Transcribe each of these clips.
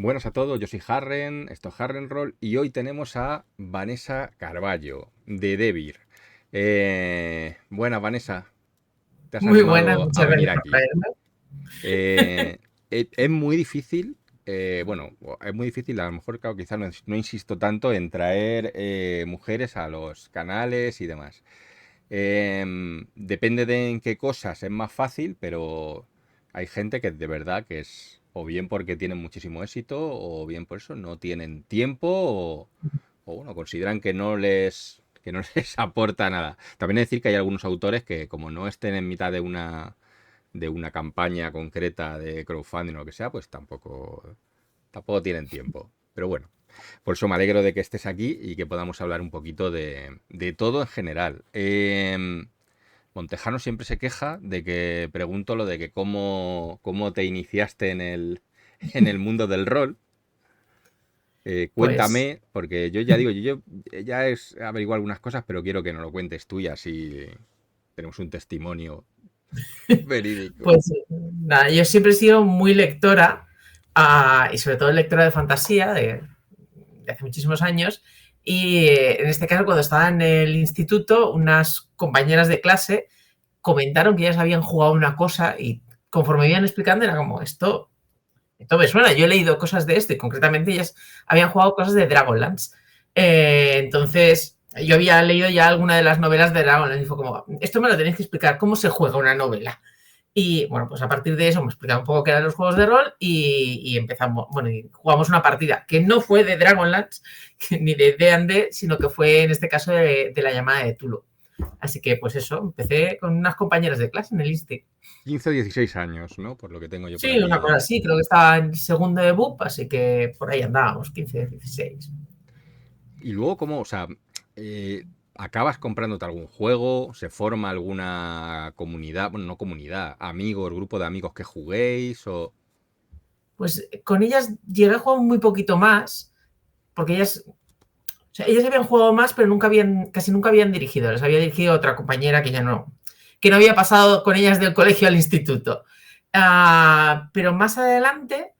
Buenas a todos, yo soy Harren, esto es Harren Roll y hoy tenemos a Vanessa Carballo de Devir. Buenas, Vanessa, te has Muy buenas, animado a muchas venir gracias por aquí. traerme. Eh, es muy difícil, es muy difícil, a lo mejor, claro, quizás no insisto tanto en traer mujeres a los canales y demás. Depende de en qué cosas es más fácil, pero hay gente que de verdad que es o bien porque tienen muchísimo éxito o bien por eso no tienen tiempo o bueno, consideran que no les aporta nada. También es decir que hay algunos autores que como no estén en mitad de una campaña concreta de crowdfunding o lo que sea, pues tampoco tienen tiempo. Pero bueno, por eso me alegro de que estés aquí y que podamos hablar un poquito de todo en general. Montejano siempre se queja de que pregunto lo de que cómo te iniciaste en el mundo del rol. Pues, Cuéntame, porque yo ya digo, yo ya he averiguado algunas cosas, pero quiero que nos lo cuentes tú y así tenemos un testimonio verídico. pues nada, yo siempre he sido muy lectora, y sobre todo lectora de fantasía de hace muchísimos años. Y en este caso, cuando estaba en el instituto, unas compañeras de clase comentaron que ellas habían jugado una cosa y conforme iban explicando era como, esto me suena, yo he leído cosas de esto y concretamente ellas habían jugado cosas de Dragonlance. Entonces, yo había leído ya alguna de las novelas de Dragonlance y fue como, esto me lo tenéis que explicar, ¿cómo se juega una novela? Y bueno, pues a partir de eso me explicaron un poco qué eran los juegos de rol y empezamos, bueno, y jugamos una partida que no fue de Dragonlance ni de D&D, sino que fue en este caso de la llamada de Tulu. Así que pues eso, empecé con unas compañeras de clase en el INSTI. 15 o 16 años, ¿no? Por lo que tengo yo por Sí, una aquí. cosa así, creo que estaba en segundo de BUP, así que por ahí andábamos, 15, 16. Y luego, ¿cómo? O sea, ¿acabas comprándote algún juego? ¿Se forma alguna comunidad? Bueno, no comunidad, amigos, grupo de amigos que juguéis o... Pues con ellas llegué a jugar muy poquito más, porque ellas habían jugado más, pero casi nunca habían dirigido. Les había dirigido otra compañera que no había pasado con ellas del colegio al instituto. Pero más adelante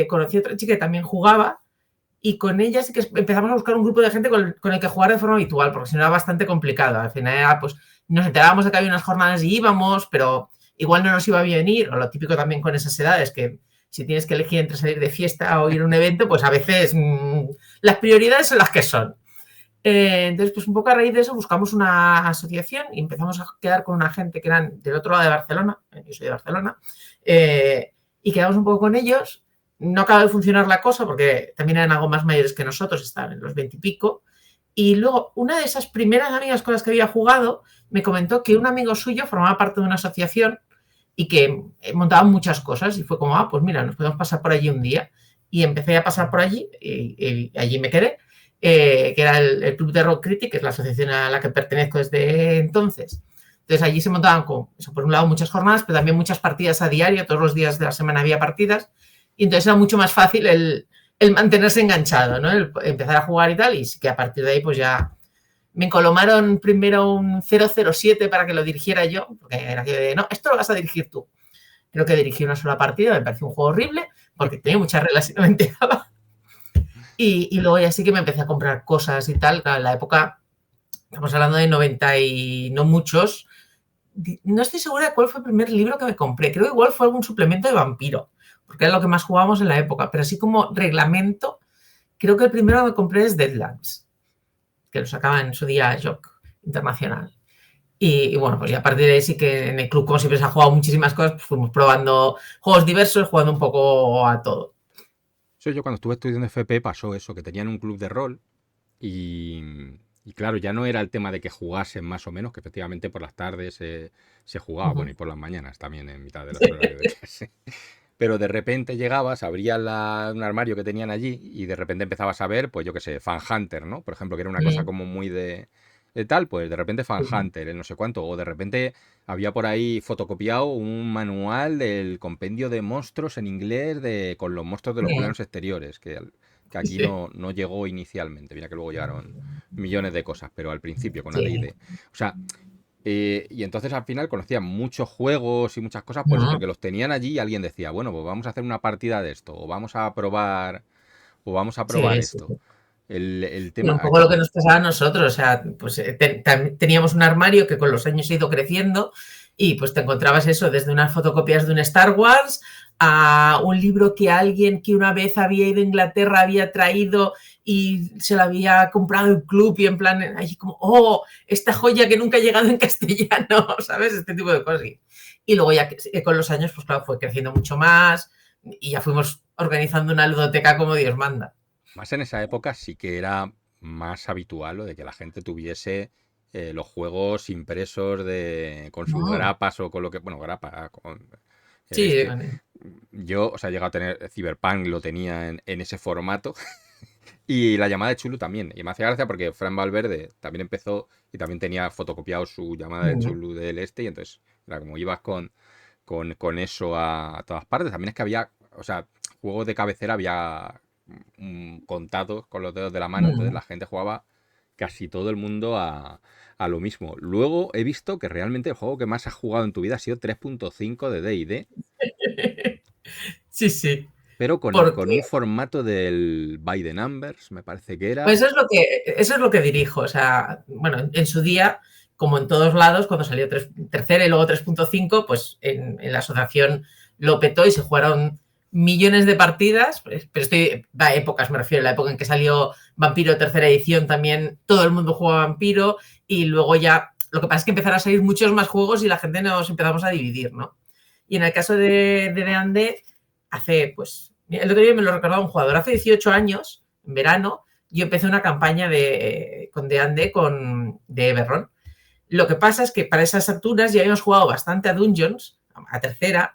conocí a otra chica que también jugaba y con ella sí que empezamos a buscar un grupo de gente con el que jugar de forma habitual, porque si no era bastante complicado. Al final era, pues, nos enterábamos de que había unas jornadas y íbamos, pero igual no nos iba bien ir, o lo típico también con esas edades, que si tienes que elegir entre salir de fiesta o ir a un evento, pues a veces las prioridades son las que son. Entonces, pues un poco a raíz de eso buscamos una asociación y empezamos a quedar con una gente que eran del otro lado de Barcelona, yo soy de Barcelona, y quedamos un poco con ellos. No acaba de funcionar la cosa porque también eran algo más mayores que nosotros, estaban en los 20 y pico. Y luego, una de esas primeras amigas con las que había jugado me comentó que un amigo suyo formaba parte de una asociación y que montaban muchas cosas. Y fue como, pues mira, nos podemos pasar por allí un día. Y empecé a pasar por allí y allí me quedé, que era el Club de Rock Critic, que es la asociación a la que pertenezco desde entonces. Entonces allí se montaban, eso, por un lado, muchas jornadas, pero también muchas partidas a diario, todos los días de la semana había partidas, y entonces era mucho más fácil el mantenerse enganchado, ¿no? El empezar a jugar y tal, y que a partir de ahí pues ya me encolomaron primero un 007 para que lo dirigiera yo, porque era que de, no, esto lo vas a dirigir tú. Creo que dirigí una sola partida, me pareció un juego horrible, porque tenía muchas reglas y no me enteraba. Y luego ya sí que me empecé a comprar cosas y tal. En la época, estamos hablando de 90 y no muchos. No estoy segura de cuál fue el primer libro que me compré. Creo que igual fue algún suplemento de vampiro, porque era lo que más jugábamos en la época. Pero así como reglamento, creo que el primero que me compré es Deadlands, que lo sacaba en su día Jock Internacional. Y bueno, pues ya a partir de ahí sí que en el club, como siempre se ha jugado muchísimas cosas, pues fuimos probando juegos diversos, jugando un poco a todo. Eso yo cuando estuve estudiando FP pasó eso, que tenían un club de rol y, y claro, ya no era el tema de que jugasen más o menos, que efectivamente por las tardes se Uh jugaba, bueno, -huh. y por las mañanas también en mitad de los horarios de clase. Pero de repente llegabas, abrías un armario que tenían allí y de repente empezabas a ver, pues yo qué sé, Fan Hunter, ¿no? Por ejemplo, que era una cosa como muy de tal, pues de repente Fan Hunter, el no sé cuánto, o de repente había por ahí fotocopiado un manual del compendio de monstruos en inglés con los monstruos de los planos exteriores, que aquí Sí, no llegó inicialmente. Mira que luego llegaron millones de cosas, pero al principio con sí. AD&D. O sea, Y entonces al final conocían muchos juegos y muchas cosas, pues Mm, porque los tenían allí y alguien decía, bueno, pues vamos a hacer una partida de esto, o vamos a probar sí, sí. esto. El Pero tema un poco aquí, lo que nos pasaba a nosotros, o sea, pues teníamos un armario que con los años ha ido creciendo y pues te encontrabas eso, desde unas fotocopias de un Star Wars a un libro que alguien que una vez había ido a Inglaterra había traído y se lo había comprado en club y en plan, ahí como, oh, esta joya que nunca ha llegado en castellano, ¿sabes? Este tipo de cosas. Y luego ya que con los años, pues claro, fue creciendo mucho más y ya fuimos organizando una ludoteca como Dios manda. más en esa época sí que era más habitual lo de que la gente tuviese los juegos impresos con sus Mm, grapas o con lo que, bueno, grapa, con sí, este. Yo, o sea, he llegado a tener Cyberpunk, lo tenía en ese formato. Y la llamada de Chulu también. Y me hacía gracia porque Fran Valverde también empezó y también tenía fotocopiado su llamada de mm, Chulu del este. Y entonces, era como ibas con eso a todas partes. También es que había, o sea, juegos de cabecera había contados con los dedos de la mano. Entonces mm. la gente jugaba casi todo el mundo a lo mismo. Luego he visto que realmente el juego que más has jugado en tu vida ha sido 3.5 de D&D, Sí, sí. pero con Porque un formato del By the Numbers, me parece que pues era. eso es lo que dirijo. O sea, bueno, en su día, como en todos lados, cuando salió tercera y luego 3.5, pues en la asociación lo petó y se jugaron millones de partidas, pero estoy a épocas, me refiero, a la época en que salió Vampiro tercera edición también todo el mundo jugaba Vampiro y luego ya, lo que pasa es que empezaron a salir muchos más juegos y la gente nos empezamos a dividir, ¿no? Y en el caso de D&D, hace, pues, el otro día me lo recordaba un jugador, hace 18 años, en verano, yo empecé una campaña con D&D de Eberron. Lo que pasa es que para esas alturas ya habíamos jugado bastante a Dungeons, a tercera,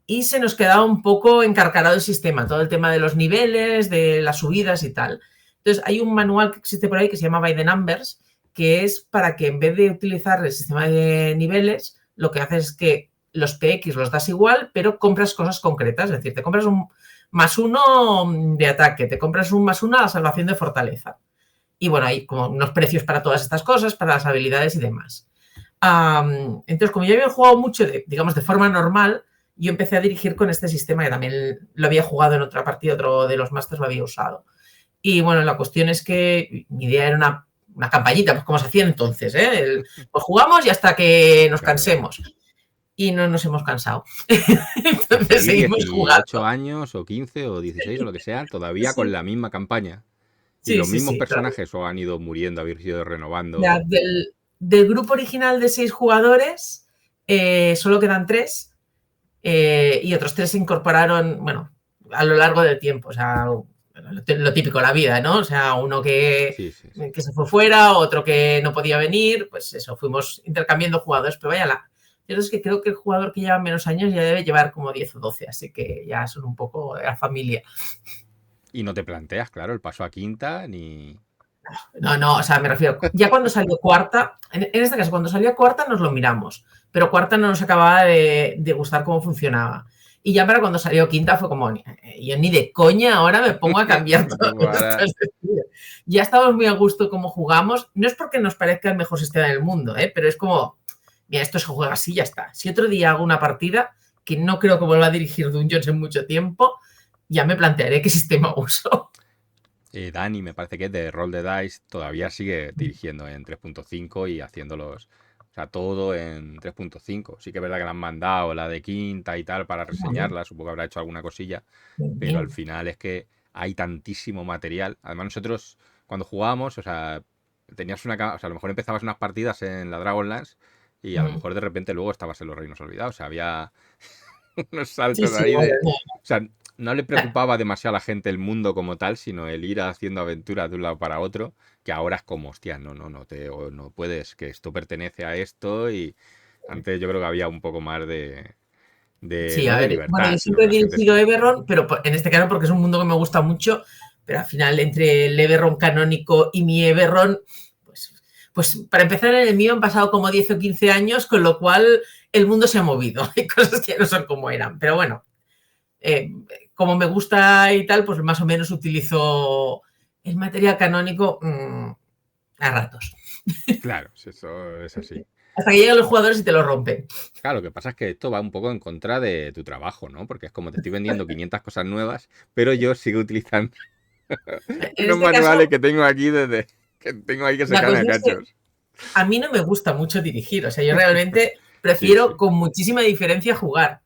y se nos quedaba un poco encarcarado el sistema, todo el tema de los niveles, de las subidas y tal. Entonces hay un manual que existe por ahí que se llama By the Numbers, que es para que en vez de utilizar el sistema de niveles, lo que haces es que los PX los das igual, pero compras cosas concretas, es decir, te compras un +1 de ataque, te compras un +1 a la salvación de fortaleza. Y bueno, hay como unos precios para todas estas cosas, para las habilidades y demás. Entonces, como yo había jugado mucho, digamos, de forma normal, yo empecé a dirigir con este sistema que también lo había jugado en otra partida, otro de los masters lo había usado. Y bueno, la cuestión es que mi idea era una campañita, pues como se hacía entonces, ¿eh? Pues jugamos y hasta que nos Claro. cansemos. Y no nos hemos cansado. Pues Entonces seguís seguimos 18 jugando. años o 15 o 16 o lo que sea, todavía con Sí, la misma campaña. ¿Y sí, los sí, mismos sí, claro. personajes o han ido muriendo, habéis ido Ya, renovando? del grupo original de 6 jugadores, solo quedan 3 y otros 3 se incorporaron, bueno, a lo largo del tiempo. O sea, lo típico, la vida, ¿no? O sea, uno Sí, sí, sí. que se fue fuera, otro que no podía venir, pues eso, fuimos intercambiando jugadores, pero vaya yo es que creo que el jugador que lleva menos años ya debe llevar como 10 o 12, así que ya son un poco de la familia. Y no te planteas, claro, el paso a quinta ni. No, no, o sea, me refiero, ya cuando salió cuarta, en este caso, cuando salió cuarta nos lo miramos, pero cuarta no nos acababa de gustar cómo funcionaba. Y ya para cuando salió quinta fue como, yo ni de coña ahora me pongo a cambiar todo Tú esto. ahora. Ya estamos muy a gusto como jugamos. No es porque nos parezca el mejor sistema del mundo, pero es como, mira, esto se juega así, ya está. Si otro día hago una partida, que no creo que vuelva a dirigir Dungeons en mucho tiempo, ya me plantearé qué sistema uso. Dani, me parece que es de Roll the Dice, todavía sigue dirigiendo en 3.5 y haciéndolos. O sea, todo en 3.5. Sí que es verdad que le han mandado la de quinta y tal para reseñarla, supongo que habrá hecho alguna cosilla, pero al final es que hay tantísimo material. Además, nosotros cuando jugábamos, o sea, o sea, a lo mejor empezabas unas partidas en la Dragonlance y a lo mejor de repente luego estabas en los Reinos Olvidados. O sea, había unos Sí, saltos sí, ahí bueno, de. O sea, no le preocupaba demasiado a la gente el mundo como tal, sino el ir haciendo aventuras de un lado para otro, que ahora es como, hostia, no puedes, que esto pertenece a esto y antes yo creo que había un poco más sí, no a de ver, bueno, yo libertad, sino siempre que he la gente dirigido sí. Eberron, pero en este caso porque es un mundo que me gusta mucho, pero al final entre el Eberron canónico y mi Eberron, pues para empezar en el mío han pasado como 10 o 15 años, con lo cual el mundo se ha movido, hay cosas que no son como eran, pero bueno, eh, como me gusta y tal, pues más o menos utilizo el material canónico a ratos. Claro, si eso es así. Hasta que llegan los jugadores y te lo rompen. Claro, lo que pasa es que esto va un poco en contra de tu trabajo, ¿no? Porque es como te estoy vendiendo 500 cosas nuevas, pero yo sigo utilizando En unos este manuales caso, que tengo aquí desde que tengo ahí que se la caen a cosa es que cachos. a mí no me gusta mucho dirigir. O sea, yo realmente Sí, prefiero sí, con muchísima diferencia jugar.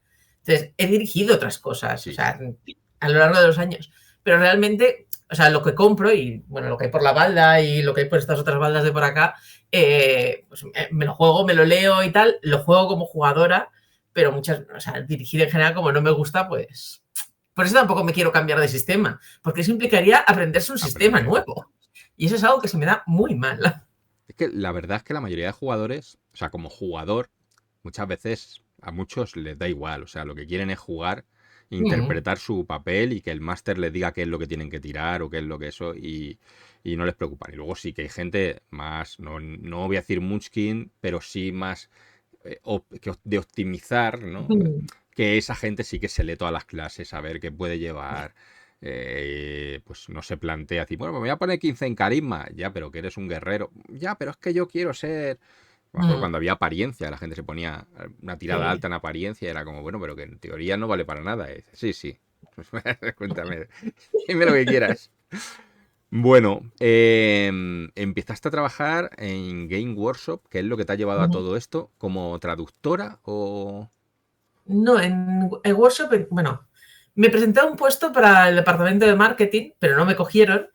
Entonces, he dirigido otras cosas, o sí, sea, sí. a lo largo de los años. Pero realmente, o sea, lo que compro y, bueno, lo que hay por la balda y lo que hay por estas otras baldas de por acá, pues me lo juego, me lo leo y tal, lo juego como jugadora, pero muchas, o sea, dirigir en general como no me gusta, pues... Por eso tampoco me quiero cambiar de sistema, porque eso implicaría aprenderse un sistema Aprender. nuevo. Y eso es algo que se me da muy mal. Es que la verdad es que la mayoría de jugadores, o sea, como jugador, muchas veces a muchos les da igual. O sea, lo que quieren es jugar, Mm, interpretar su papel y que el máster les diga qué es lo que tienen que tirar o qué es lo que eso y no les preocupa. Y luego sí que hay gente más, no voy a decir Munchkin, pero sí más de optimizar, ¿no? mm. Que esa gente sí que se lee todas las clases, a ver qué puede llevar. Pues no se plantea así, bueno, me voy a poner 15 en carisma, ya, pero que eres un guerrero, ya, pero es que yo quiero ser... Me acuerdo Mm, cuando había apariencia, la gente se ponía una tirada sí. alta en apariencia y era como, bueno, pero que en teoría no vale para nada. Y dice, sí, sí, cuéntame, dime lo que quieras. Bueno, empezaste a trabajar en Game Workshop, que es lo que te ha llevado a Ujú. todo esto, como traductora o... No, en workshop, bueno, me presenté a un puesto para el departamento de marketing, pero no me cogieron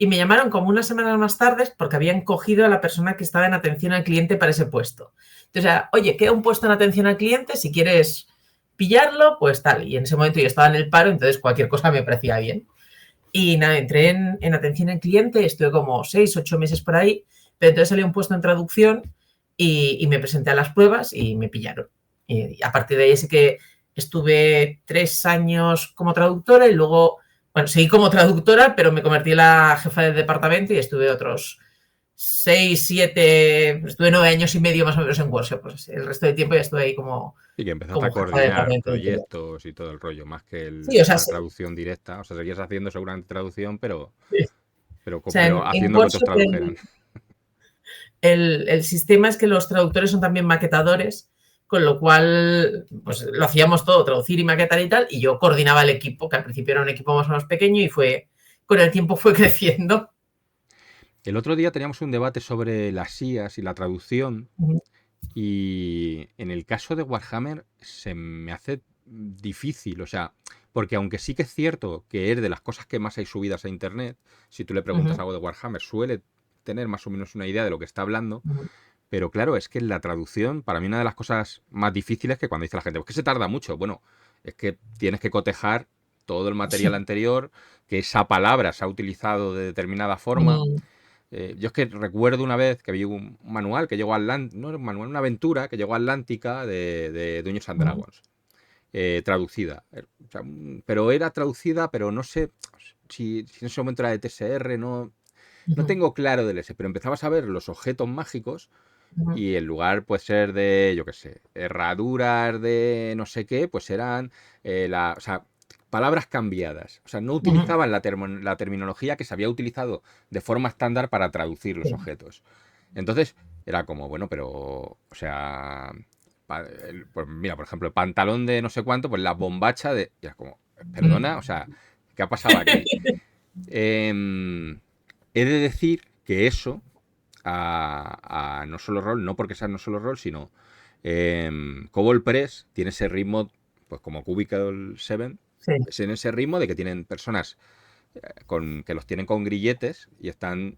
y me llamaron como unas semanas más tarde porque habían cogido a la persona que estaba en atención al cliente para ese puesto. Entonces, oye, queda un puesto en atención al cliente, si quieres pillarlo, pues tal. Y en ese momento yo estaba en el paro, entonces cualquier cosa me parecía bien. Y nada, entré en atención al cliente, estuve como 6, 8 meses por ahí, pero entonces salió un puesto en traducción y me presenté a las pruebas y me pillaron. Y a partir de ahí sí que estuve 3 años como traductora y luego, bueno, seguí como traductora, pero me convertí en la jefa del departamento y estuve otros 6, 7, estuve 9 años y medio más o menos en workshop. Pues el resto del tiempo ya estuve ahí Y que empezaste a como jefa de coordinar departamento de interior. proyectos y todo el rollo, más que Sí, o sea, la traducción directa. O sea, seguías haciendo seguramente traducción, o sea pero en haciendo que otros workshop tradujeran. el sistema es que los traductores son también maquetadores, con lo cual pues lo hacíamos todo, traducir y maquetar y tal, y yo coordinaba el equipo, que al principio era un equipo más o menos pequeño y con el tiempo fue creciendo. El otro día teníamos un debate sobre las IAs y la traducción. Y en el caso de Warhammer se me hace difícil, o sea, porque aunque sí que es cierto que es de las cosas que más hay subidas a internet, si tú le preguntas algo de Warhammer, suele tener más o menos una idea de lo que está hablando, pero claro, es que la traducción, para mí una de las cosas más difíciles que cuando dice la gente, pues que se tarda mucho, bueno, es que tienes que cotejar todo el material Sí. anterior, que esa palabra se ha utilizado de determinada forma, yo es que recuerdo una vez que vi un manual que llegó a Atlántica, no era un manual, una aventura que llegó a Atlántica de Dungeons and Dragons, traducida. O sea, pero era traducida, pero no sé si en ese momento era de TSR, no tengo claro del ese, pero empezabas a ver los objetos mágicos y en lugar puede ser de, yo qué sé, herraduras de no sé qué, pues eran, o sea, palabras cambiadas. O sea, no utilizaban la terminología que se había utilizado de forma estándar para traducir los objetos. Entonces, era como, bueno, pero, o sea, pues mira, por ejemplo, el pantalón de no sé cuánto, pues la bombacha de... Y era como, perdona, o sea, ¿qué ha pasado aquí? Em, He de decir que eso a no solo rol, no porque sea no solo rol, sino Cobol Press tiene ese ritmo, pues como Cubicle 7, Sí. es en ese ritmo de que tienen personas que los tienen con grilletes y están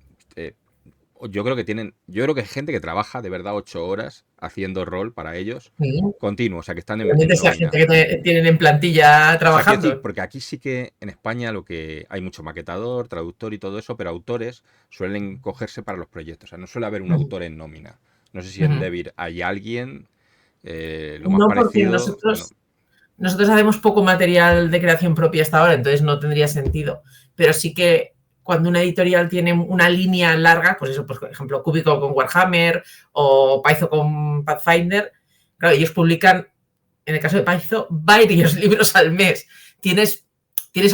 yo creo que hay gente que trabaja de verdad 8 horas haciendo rol para ellos Sí. continuo, o sea que están Realmente en esa nómina. gente que tienen en plantilla O sea, quiero decir, trabajando. porque aquí sí que en España lo que hay mucho maquetador, traductor y todo eso, pero autores suelen cogerse para los proyectos. O sea, no suele haber un autor en nómina. No sé si en Devir hay alguien, lo más No, porque parecido, no. nosotros hacemos poco material de creación propia hasta ahora, entonces no tendría sentido. Pero sí que cuando una editorial tiene una línea larga, pues eso, pues por ejemplo, Cúbico con Warhammer o Paizo con Pathfinder, claro, ellos publican, en el caso de Paizo, varios libros al mes. Tienes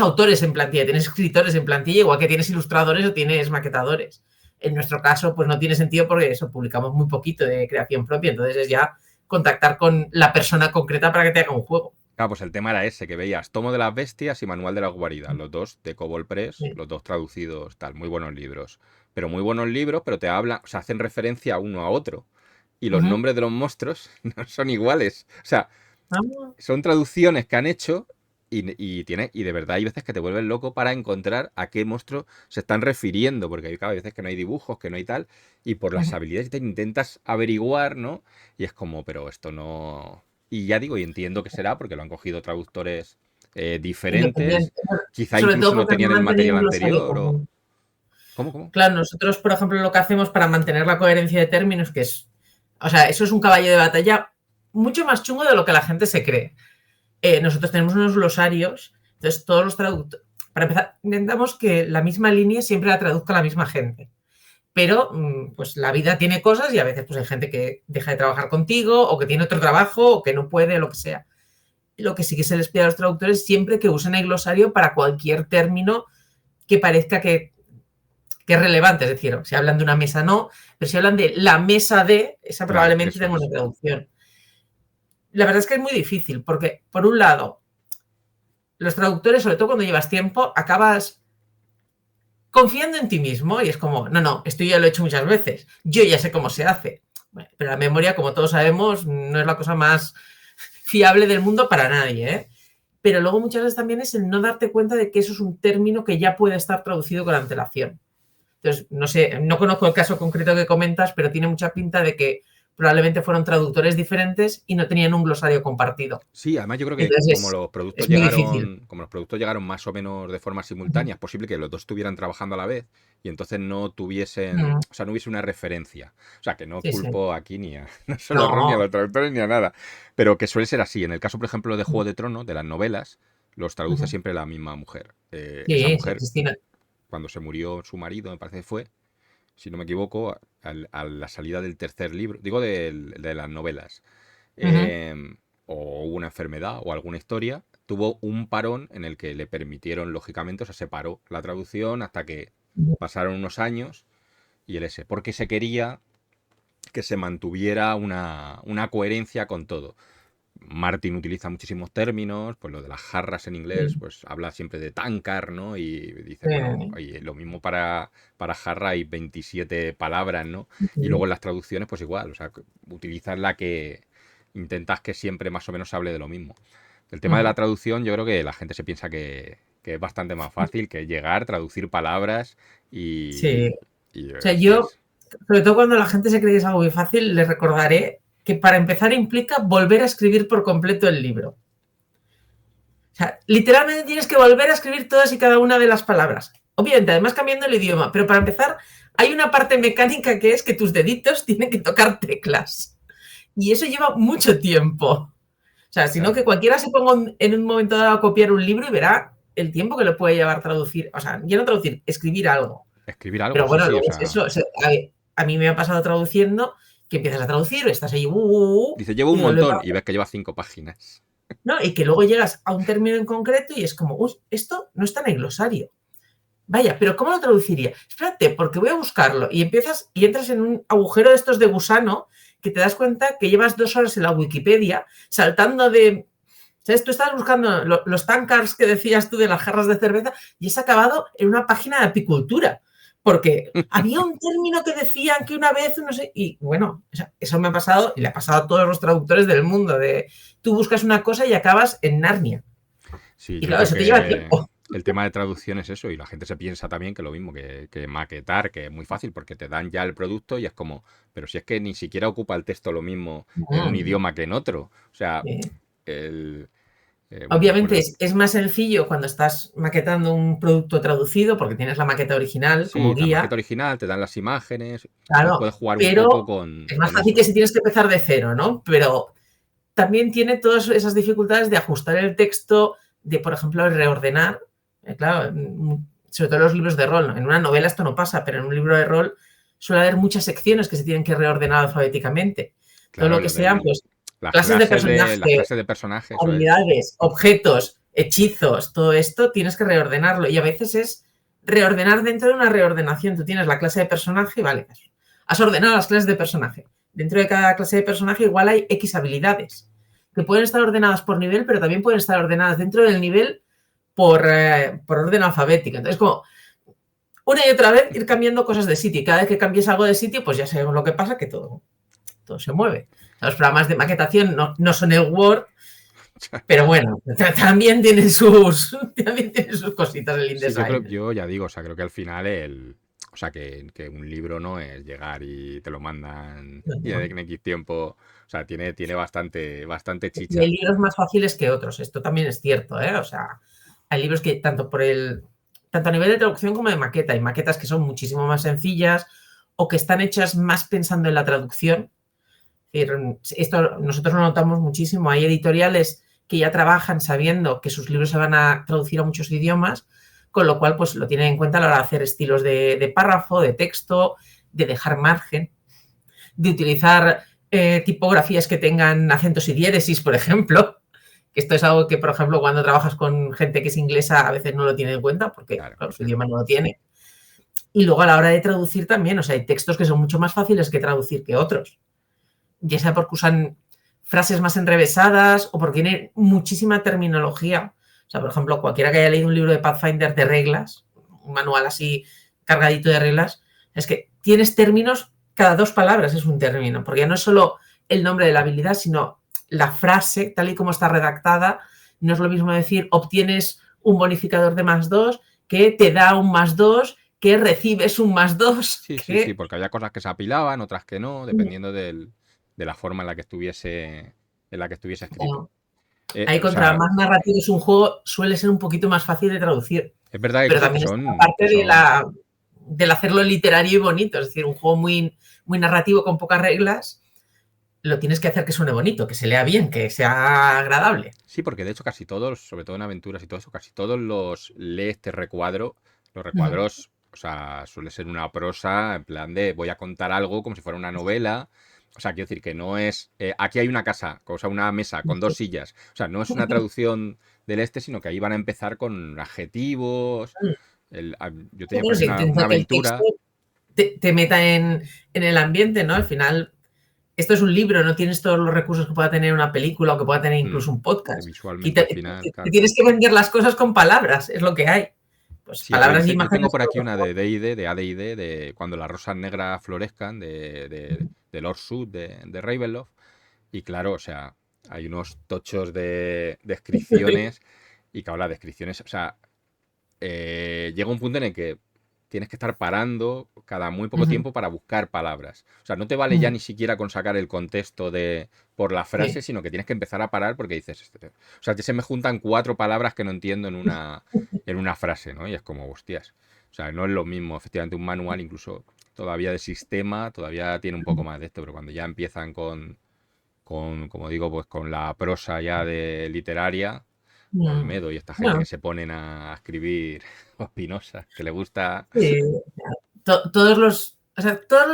autores en plantilla, tienes escritores en plantilla, igual que tienes ilustradores o tienes maquetadores. En nuestro caso, pues no tiene sentido porque eso, publicamos muy poquito de creación propia, entonces es ya contactar con la persona concreta para que te haga un juego. Claro, pues el tema era ese, que veías Tomo de las Bestias y Manual de las Guaridas, los dos de Cobol Press, Sí. los dos traducidos, tal, muy buenos libros. Pero muy buenos libros, pero te hablan, o sea, hacen referencia uno a otro. Y los Ujú. nombres de los monstruos no son iguales. O sea, Ah, son traducciones que han hecho y de verdad hay veces que te vuelves loco para encontrar a qué monstruo se están refiriendo, porque hay, claro, hay veces que no hay dibujos, que no hay tal, y por las ujú. habilidades te intentas averiguar, ¿no? Y es como, pero esto no... Y ya digo, y entiendo que será porque lo han cogido traductores diferentes, Independiente. Bueno, quizá sobre todo incluso no porque han tenían el mantenido material un glosario anterior, o... común. ¿Cómo, cómo? Claro, nosotros, por ejemplo, lo que hacemos para mantener la coherencia de términos, que es, o sea, eso es un caballo de batalla mucho más chungo de lo que la gente se cree. Nosotros tenemos unos glosarios, entonces todos los traductores, para empezar, intentamos que la misma línea siempre la traduzca la misma gente. Pero pues la vida tiene cosas y a veces pues hay gente que deja de trabajar contigo o que tiene otro trabajo o que no puede, lo que sea. Lo que sí que se les pide a los traductores siempre que usen el glosario para cualquier término que parezca que es relevante, es decir, si hablan de una mesa no, pero si hablan de la mesa de, esa Claro, probablemente eso tenga una es. traducción. La verdad es que es muy difícil porque, por un lado, los traductores, sobre todo cuando llevas tiempo, acabas confiando en ti mismo y es como, no, esto ya lo he hecho muchas veces, yo ya sé cómo se hace. Bueno, pero la memoria, como todos sabemos, no es la cosa más fiable del mundo para nadie, ¿eh? Pero luego muchas veces también es el no darte cuenta de que eso es un término que ya puede estar traducido con antelación. Entonces, no sé, no conozco el caso concreto que comentas, pero tiene mucha pinta de que probablemente fueron traductores diferentes y no tenían un glosario compartido. Sí, además yo creo que Entonces, es muy difícil. como los productos llegaron más o menos de forma simultánea, es posible que los dos estuvieran trabajando a la vez y entonces no tuviesen, Mm, o sea, no hubiese una referencia. O sea, que no sí, sí. culpo aquí ni a no solo a Ron ni a No. los traductores ni a nada, pero que suele ser así. En el caso, por ejemplo, de Juego de Tronos, de las novelas, los traduce siempre la misma mujer. Esa Sí, sí, mujer, Cristina. cuando se murió su marido, me parece que fue, si no me equivoco, a la salida del tercer libro, digo de las novelas, em, o hubo una enfermedad o alguna historia, tuvo un parón en el que le permitieron, lógicamente, o sea, se paró la traducción hasta que pasaron unos años y el ese, porque se quería que se mantuviera una coherencia con todo. Martin utiliza muchísimos términos, pues lo de las jarras en inglés, pues habla siempre de tankard, ¿no? Y dice, bueno, oye, lo mismo para jarra hay 27 palabras, ¿no? Y luego en las traducciones, pues igual, o sea, utilizas la que intentas que siempre más o menos hable de lo mismo. El tema de la traducción, yo creo que la gente se piensa que es bastante más fácil que llegar, traducir palabras Sí. y O sea, yo, hostias. sobre todo cuando la gente se cree que es algo muy fácil, les recordaré que para empezar implica volver a escribir por completo el libro. O sea, literalmente tienes que volver a escribir todas y cada una de las palabras. Obviamente, además cambiando el idioma, pero para empezar hay una parte mecánica que es que tus deditos tienen que tocar teclas. Y eso lleva mucho tiempo. O sea, sino Claro. que cualquiera se ponga en un momento dado a copiar un libro y verá el tiempo que le puede llevar traducir, o sea, ya no traducir, escribir algo. Escribir algo, Pero sí, bueno, sí, o luego es sea, eso. O sea, a mí me ha pasado traduciendo que empiezas a traducir, estás ahí, dice, llevo y un de golpe montón y ves que lleva 5 páginas. ¿no? Y que luego llegas a un término en concreto y es como, uy, esto no está en el glosario. Vaya, pero ¿cómo lo traduciría? Espérate, porque voy a buscarlo. Y empiezas y entras en un agujero de estos de gusano que te das cuenta que llevas 2 horas en la Wikipedia saltando de. ¿Sabes? Tú estabas buscando los tankards que decías tú de las jarras de cerveza y has acabado en una página de apicultura. Porque había un término que decían que una vez, no sé, y bueno, eso me ha pasado y le ha pasado a todos los traductores del mundo, de tú buscas una cosa y acabas en Narnia. Sí, Y yo claro, creo eso te lleva que tiempo. el tema de traducción es eso y la gente se piensa también que lo mismo, que maquetar, que es muy fácil porque te dan ya el producto y es como, pero si es que ni siquiera ocupa el texto lo mismo en un idioma que en otro. O sea, el, bueno, Obviamente es más sencillo cuando estás maquetando un producto traducido porque tienes la maqueta original como sí, la maqueta guía, original, te dan las imágenes, entonces claro, puedes jugar un poco pero es más con fácil que eso. si tienes que empezar de cero, ¿no? Pero también tiene todas esas dificultades de ajustar el texto, de, por ejemplo, reordenar. Claro, sobre todo en los libros de rol. En una novela esto no pasa, pero en un libro de rol suele haber muchas secciones que se tienen que reordenar alfabéticamente. Todo Claro, lo que lo sean, del, pues, clases de las personaje, clases de personajes, eso es. habilidades, objetos, hechizos, todo esto tienes que reordenarlo. Y a veces es reordenar dentro de una reordenación. Tú tienes la clase de personaje, vale, has ordenado las clases de personaje. Dentro de cada clase de personaje igual hay X habilidades, que pueden estar ordenadas por nivel, pero también pueden estar ordenadas dentro del nivel por orden alfabético. Entonces, como una y otra vez ir cambiando cosas de sitio. Y cada vez que cambies algo de sitio, pues ya sabemos lo que pasa, que todo se mueve. Los programas de maquetación no son el Word, pero bueno, también tienen sus cositas el InDesign. Sí, yo ya digo, o sea, creo que al final o sea, que un libro no es llegar y te lo mandan y en X tiempo, o sea, tiene bastante chicha. Y hay libros más fáciles que otros, esto también es cierto, ¿eh? O sea, hay libros que tanto a nivel de traducción como de maqueta, hay maquetas que son muchísimo más sencillas o que están hechas más pensando en la traducción. Es decir, esto nosotros lo notamos muchísimo, hay editoriales que ya trabajan sabiendo que sus libros se van a traducir a muchos idiomas, con lo cual pues lo tienen en cuenta a la hora de hacer estilos de párrafo, de texto, de dejar margen, de utilizar tipografías que tengan acentos y diéresis, por ejemplo. Esto es algo que, por ejemplo, cuando trabajas con gente que es inglesa a veces no lo tiene en cuenta porque claro, su idioma no lo tiene. Y luego a la hora de traducir también, o sea, hay textos que son mucho más fáciles que traducir que otros. Ya sea porque usan frases más enrevesadas o porque tienen muchísima terminología. O sea, por ejemplo, cualquiera que haya leído un libro de Pathfinder de reglas, un manual así cargadito de reglas, es que tienes términos, cada 2 palabras es un término, porque ya no es solo el nombre de la habilidad, sino la frase, tal y como está redactada. No es lo mismo decir obtienes un bonificador de +2 que te da un +2, que recibes un +2. Sí, porque había cosas que se apilaban, otras que no, dependiendo de la forma en la que estuviese escrito. Ahí contra más narrativo es un juego, suele ser un poquito más fácil de traducir. Es verdad, pero también es la parte del hacerlo literario y bonito. Es decir, un juego muy, muy narrativo con pocas reglas, lo tienes que hacer que suene bonito, que se lea bien, que sea agradable. Sí, porque de hecho casi todos, sobre todo en aventuras y todo eso, casi todos los lees este recuadro. Los recuadros, o sea, suele ser una prosa en plan de voy a contar algo como si fuera una novela. O sea, quiero decir que no es aquí hay una casa, o sea, una mesa con 2 sillas. O sea, no es una traducción del sino que ahí van a empezar con adjetivos. Yo tenía por aquí una aventura. Te meta en el ambiente, ¿no? Al final, esto es un libro, no tienes todos los recursos que pueda tener una película o que pueda tener incluso un podcast. Visualmente al final, claro. Tienes que vender las cosas con palabras, es lo que hay. Pues sí, palabras y yo imágenes. Tengo por aquí una de D&D, de AD&D, de cuando las rosas negras florezcan, de Lord Sud, de Ravenloft. Y claro, o sea, hay unos tochos de descripciones y claro, las descripciones, o sea, llega un punto en el que tienes que estar parando cada muy poco tiempo para buscar palabras. O sea, no te vale ya ni siquiera con sacar el contexto por la frase, sino que tienes que empezar a parar porque dices, o sea, que se me juntan 4 palabras que no entiendo en una frase, ¿no? Y es como, hostias. O sea, no es lo mismo, efectivamente, un manual incluso todavía de sistema, todavía tiene un poco más de esto, pero cuando ya empiezan como digo, pues con la prosa ya de literaria, Olmedo y esta gente que se ponen a escribir o Spinoza, que le gusta. Sí. Todos los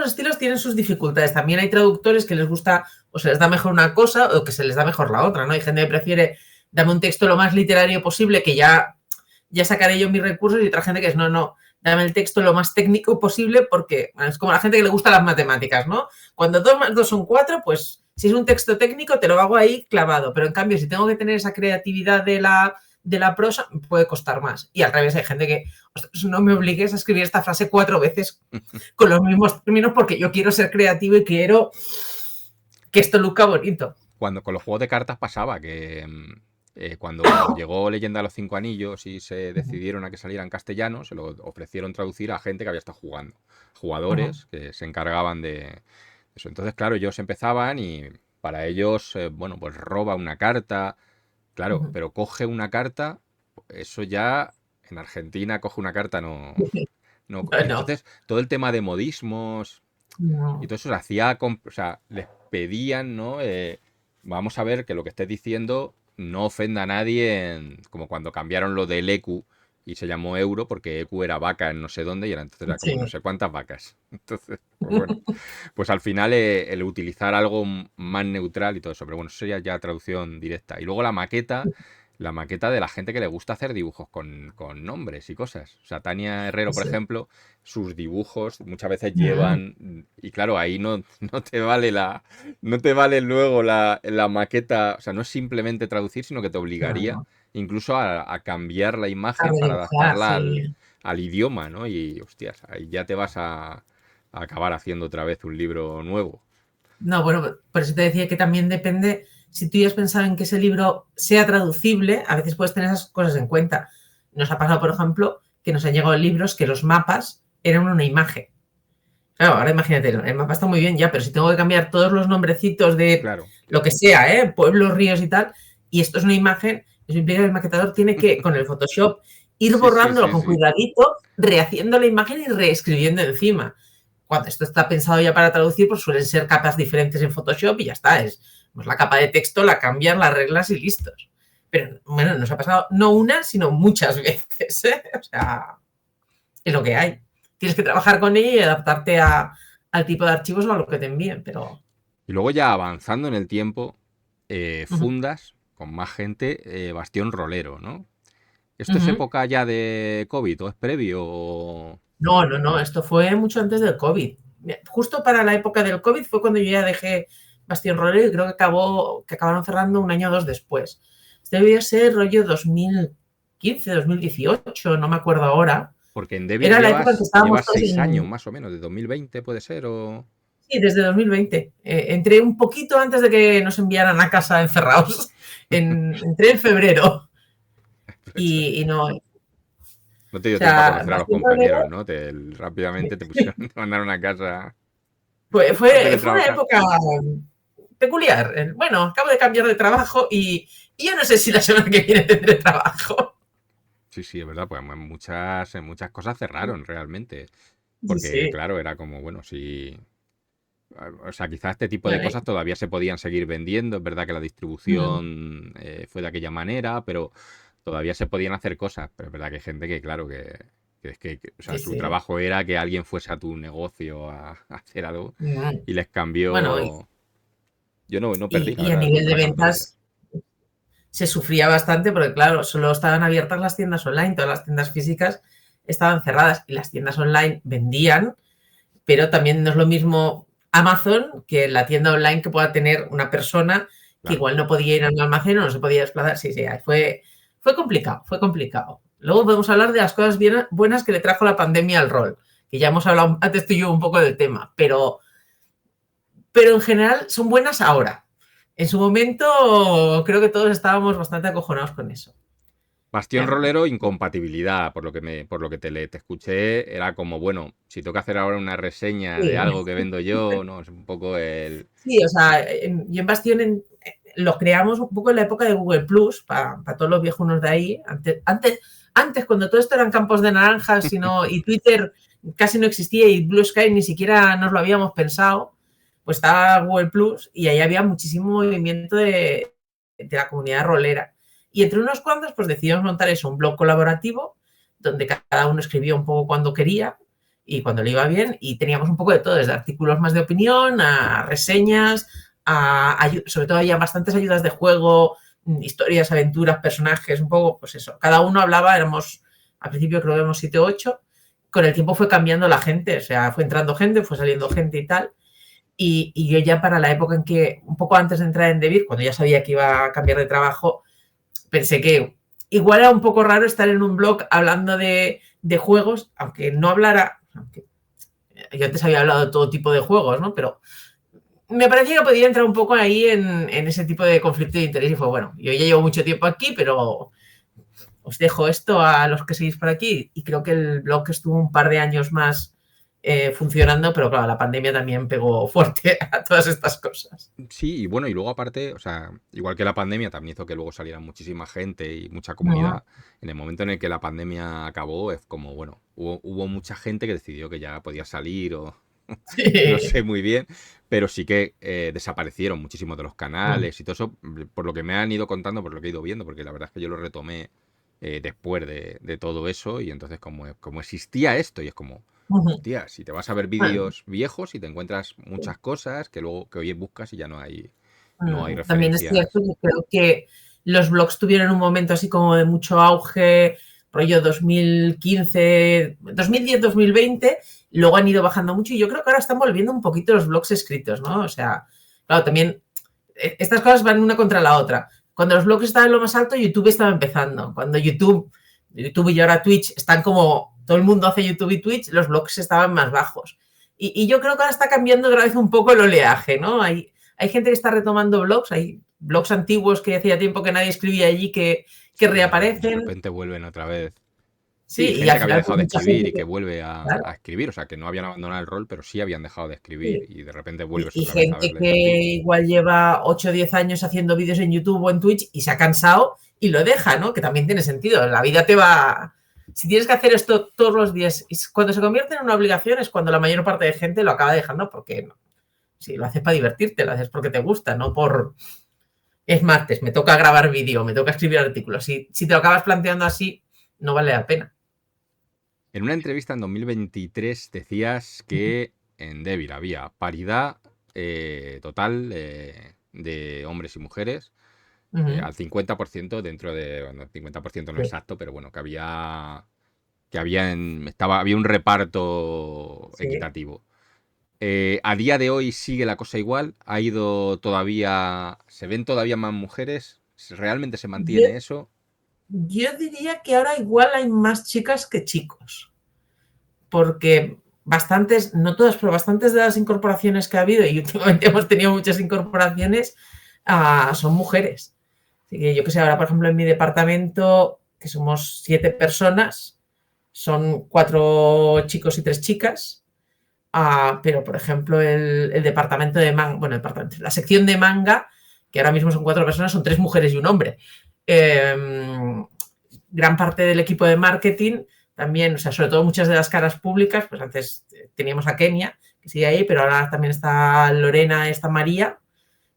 estilos tienen sus dificultades. También hay traductores que les gusta o se les da mejor una cosa o que se les da mejor la otra, ¿no? Hay gente que prefiere dame un texto lo más literario posible que ya sacaré yo mis recursos y otra gente que es no, dame el texto lo más técnico posible porque bueno, es como la gente que le gusta las matemáticas, ¿no? Cuando 2 más 2 son 4, pues si es un texto técnico te lo hago ahí clavado, pero en cambio si tengo que tener esa creatividad de la prosa, puede costar más. Y al revés, hay gente que no me obligues a escribir esta frase 4 veces con los mismos términos porque yo quiero ser creativo y quiero que esto luzca bonito. Cuando con los juegos de cartas pasaba que cuando llegó Leyenda de los 5 Anillos y se decidieron a que saliera en castellano, se lo ofrecieron traducir a gente que había estado jugando. Jugadores que se encargaban de eso. Entonces, claro, ellos empezaban y para ellos, bueno, pues roba una carta. Claro, pero coge una carta, eso ya en Argentina coge una carta no. Entonces, todo el tema de modismos y todo eso se hacía, o sea, les pedían, ¿no? Vamos a ver que lo que estés diciendo no ofenda a nadie, como cuando cambiaron lo del EQ y se llamó euro porque EQ era vaca en no sé dónde y entonces era como no sé cuántas vacas. Entonces, pues bueno, pues al final el utilizar algo más neutral y todo eso, pero bueno, eso sería ya traducción directa. Y luego la maqueta la maqueta de la gente que le gusta hacer dibujos con nombres y cosas. O sea, Tania Herrero, por Sí. ejemplo, sus dibujos muchas veces llevan, y claro, ahí no te vale no te vale luego la maqueta, o sea, no es simplemente traducir, sino que te obligaría No, incluso a cambiar la a imagen para redibujar, adaptarla sí. al idioma, ¿no? Y, hostias, ahí ya te vas a acabar haciendo otra vez un libro nuevo. No, bueno, por eso te decía que también depende, si tú ya has pensado en que ese libro sea traducible, a veces puedes tener esas cosas en cuenta. Nos ha pasado, por ejemplo, que nos han llegado libros que los mapas eran una imagen. Claro, ahora imagínate, el mapa está muy bien ya, pero si tengo que cambiar todos los nombrecitos de Claro. lo que sea, pueblos, ríos y tal, y esto es una imagen, eso implica que el maquetador tiene que, con el Photoshop, ir Sí, sí, borrándolo sí, con sí. cuidadito, rehaciendo la imagen y reescribiendo encima. Cuando esto está pensado ya para traducir, pues suelen ser capas diferentes en Photoshop y ya está. Es pues la capa de texto, la cambias, las reglas y listos. Pero bueno, nos ha pasado no una, sino muchas veces. O sea, es lo que hay. Tienes que trabajar con ella y adaptarte al tipo de archivos o a lo que te envíen, pero... Y luego ya avanzando en el tiempo, Uh -huh. fundas con más gente Bastión Rolero, ¿no? Uh ¿Esto es -huh. época ya de COVID o es previo? No, no, no, esto fue mucho antes del COVID. Justo para la época del COVID fue cuando yo ya dejé Bastión Rolero y creo que acabaron cerrando un año o dos después. Este debía ser rollo 2015, 2018, no me acuerdo ahora. Porque en David Era la época en que estábamos llevas todos 6 años en... más o menos, de 2020 puede ser, o... Sí, desde 2020. Entré un poquito antes de que nos enviaran a casa encerrados. Entré en febrero y no... O No te dio tiempo a sea, conocer a los Bastión compañeros, Rolero ¿no? Rápidamente te pusieron, te mandaron a casa a fue una teletrabajar. época peculiar. Bueno, acabo de cambiar de trabajo y yo no sé si la semana que viene tendré trabajo. Sí, sí, es verdad, pues en muchas cosas cerraron realmente. Sí, Porque, sí. claro, era como, bueno, si... O sea, quizás este tipo de Bueno, cosas todavía se podían seguir vendiendo. Es verdad que la distribución fue de aquella manera, pero todavía se podían hacer cosas. Pero es verdad que hay gente que, claro, o sea, sí, su sí. trabajo era que alguien fuese a tu negocio a hacer algo Mm. y les Bueno, cambió. Yo no perdí, la a verdad, nivel nunca de las agencias. ventas se sufría bastante porque, claro, solo estaban abiertas las tiendas online, todas las tiendas físicas estaban cerradas y las tiendas online vendían, pero también no es lo mismo Amazon que la tienda online que pueda tener una persona que Claro. igual no podía ir al almacén o no se podía desplazar. Sí, sí, fue complicado, fue complicado. Luego podemos hablar de las cosas buenas que le trajo la pandemia al rol, que ya hemos hablado antes tú y yo un poco del tema, pero en general son buenas ahora. En su momento creo que todos estábamos bastante acojonados con eso. Bastión Rolero, incompatibilidad, por lo que te escuché, era como, bueno, si tengo que hacer ahora una reseña de Sí, algo que vendo yo, ¿no? Es un poco el... sí, o sea, yo en Bastión lo creamos un poco en la época de Google Plus, para todos los viejunos de ahí. Antes, cuando todo esto eran campos de naranjas y Twitter casi no existía y Blue Sky ni siquiera nos lo habíamos pensado, pues estaba Google Plus y ahí había muchísimo movimiento de la comunidad rolera. Y entre unos cuantos, pues decidimos montar eso, un blog colaborativo, donde cada uno escribía un poco cuando quería y cuando le iba bien, y teníamos un poco de todo, desde artículos más de opinión, a reseñas, sobre todo había bastantes ayudas de juego, historias, aventuras, personajes, un poco, pues eso. Cada uno hablaba, al principio creo que éramos 7 o 8, con el tiempo fue cambiando la gente, o sea, fue entrando gente, fue saliendo gente y tal, y yo ya para la época en que, un poco antes de entrar en Debir, cuando ya sabía que iba a cambiar de trabajo, pensé que igual era un poco raro estar en un blog hablando de juegos, aunque no hablara, aunque yo antes había hablado de todo tipo de juegos, ¿no? Pero me parecía que podía entrar un poco ahí en ese tipo de conflicto de interés y fue, bueno, yo ya llevo mucho tiempo aquí, pero os dejo esto a los que seguís por aquí y creo que el blog estuvo un par de años más funcionando, pero claro, la pandemia también pegó fuerte a todas estas cosas. Sí, y bueno, y luego aparte, o sea, igual que la pandemia también hizo que luego saliera muchísima gente y mucha comunidad, en el momento en el que la pandemia acabó, es como, bueno, hubo mucha gente que decidió que ya podía salir o no Sí. sé muy bien, pero sí que desaparecieron muchísimos de los canales y todo eso, por lo que me han ido contando, por lo que he ido viendo, porque la verdad es que yo lo retomé después de todo eso y entonces como existía esto y es como, hostia, si te vas a ver Bueno, vídeos viejos y te encuentras muchas cosas que luego que hoy buscas y ya no hay también es cierto referencias. que creo que los blogs tuvieron un momento así como de mucho auge, rollo 2015, 2010, 2020, luego han ido bajando mucho y yo creo que ahora están volviendo un poquito los blogs escritos, ¿no? O sea, claro, también estas cosas van una contra la otra. Cuando los blogs estaban en lo más alto, YouTube estaba empezando. Cuando YouTube y ahora Twitch están como, todo el mundo hace YouTube y Twitch, los blogs estaban más bajos. Y yo creo que ahora está cambiando otra vez un poco el oleaje, ¿no? Hay gente que está retomando blogs, hay blogs antiguos que hacía tiempo que nadie escribía allí que De reaparecen. repente vuelven otra vez. Sí, Sí, y gente al que había final dejado pues, de mucha escribir gente y que, que vuelve claro, a escribir, o sea, que no habían abandonado el rol, pero sí habían dejado de escribir sí. y de repente vuelves Y otra vez a gente verles que activos. igual lleva 8 o 10 años haciendo vídeos en YouTube o en Twitch y se ha cansado y lo deja, ¿no? Que también tiene sentido. La vida te va... Si tienes que hacer esto todos los días, y cuando se convierte en una obligación es cuando la mayor parte de gente lo acaba dejando porque no. Si lo haces para divertirte, lo haces porque te gusta, no por... Es martes, me toca grabar vídeo, me toca escribir artículos. Si te lo acabas planteando así, no vale la pena. En una entrevista en 2023 decías que en Devir había paridad total de hombres y mujeres Uh -huh. al 50% dentro de, bueno, 50% no Sí, exacto, pero bueno, había un reparto sí. equitativo. A día de hoy sigue la cosa igual, se ven todavía más mujeres, ¿realmente se Yo, mantiene eso? yo diría que ahora igual hay más chicas que chicos. Porque bastantes, no todas, pero bastantes de las incorporaciones que ha habido, y últimamente hemos tenido muchas incorporaciones, son mujeres. Así que yo que sé, ahora por ejemplo en mi departamento, que somos 7 personas, son 4 chicos y 3 chicas, pero por ejemplo el departamento de manga, bueno, la sección de manga, que ahora mismo son 4 personas, son 3 mujeres y un hombre. Gran parte del equipo de marketing también, o sea, sobre todo muchas de las caras públicas, pues antes teníamos a Kenia, que sigue ahí, pero ahora también está Lorena, está María,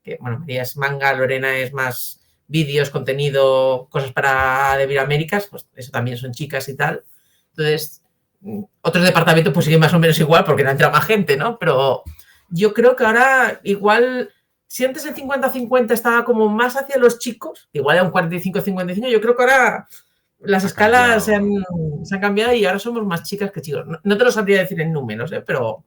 que bueno, María es manga, Lorena es más vídeos, contenido, cosas para Devir Américas, pues eso también son chicas y tal. Entonces, otros departamentos pues siguen más o menos igual porque no entra más gente, ¿no? Pero yo creo que ahora igual, si antes el 50-50 estaba como más hacia los chicos, igual era un 45-55, yo creo que ahora las Ha escalas cambiado. se han cambiado y ahora somos más chicas que chicos. No, no te lo sabría decir en números, pero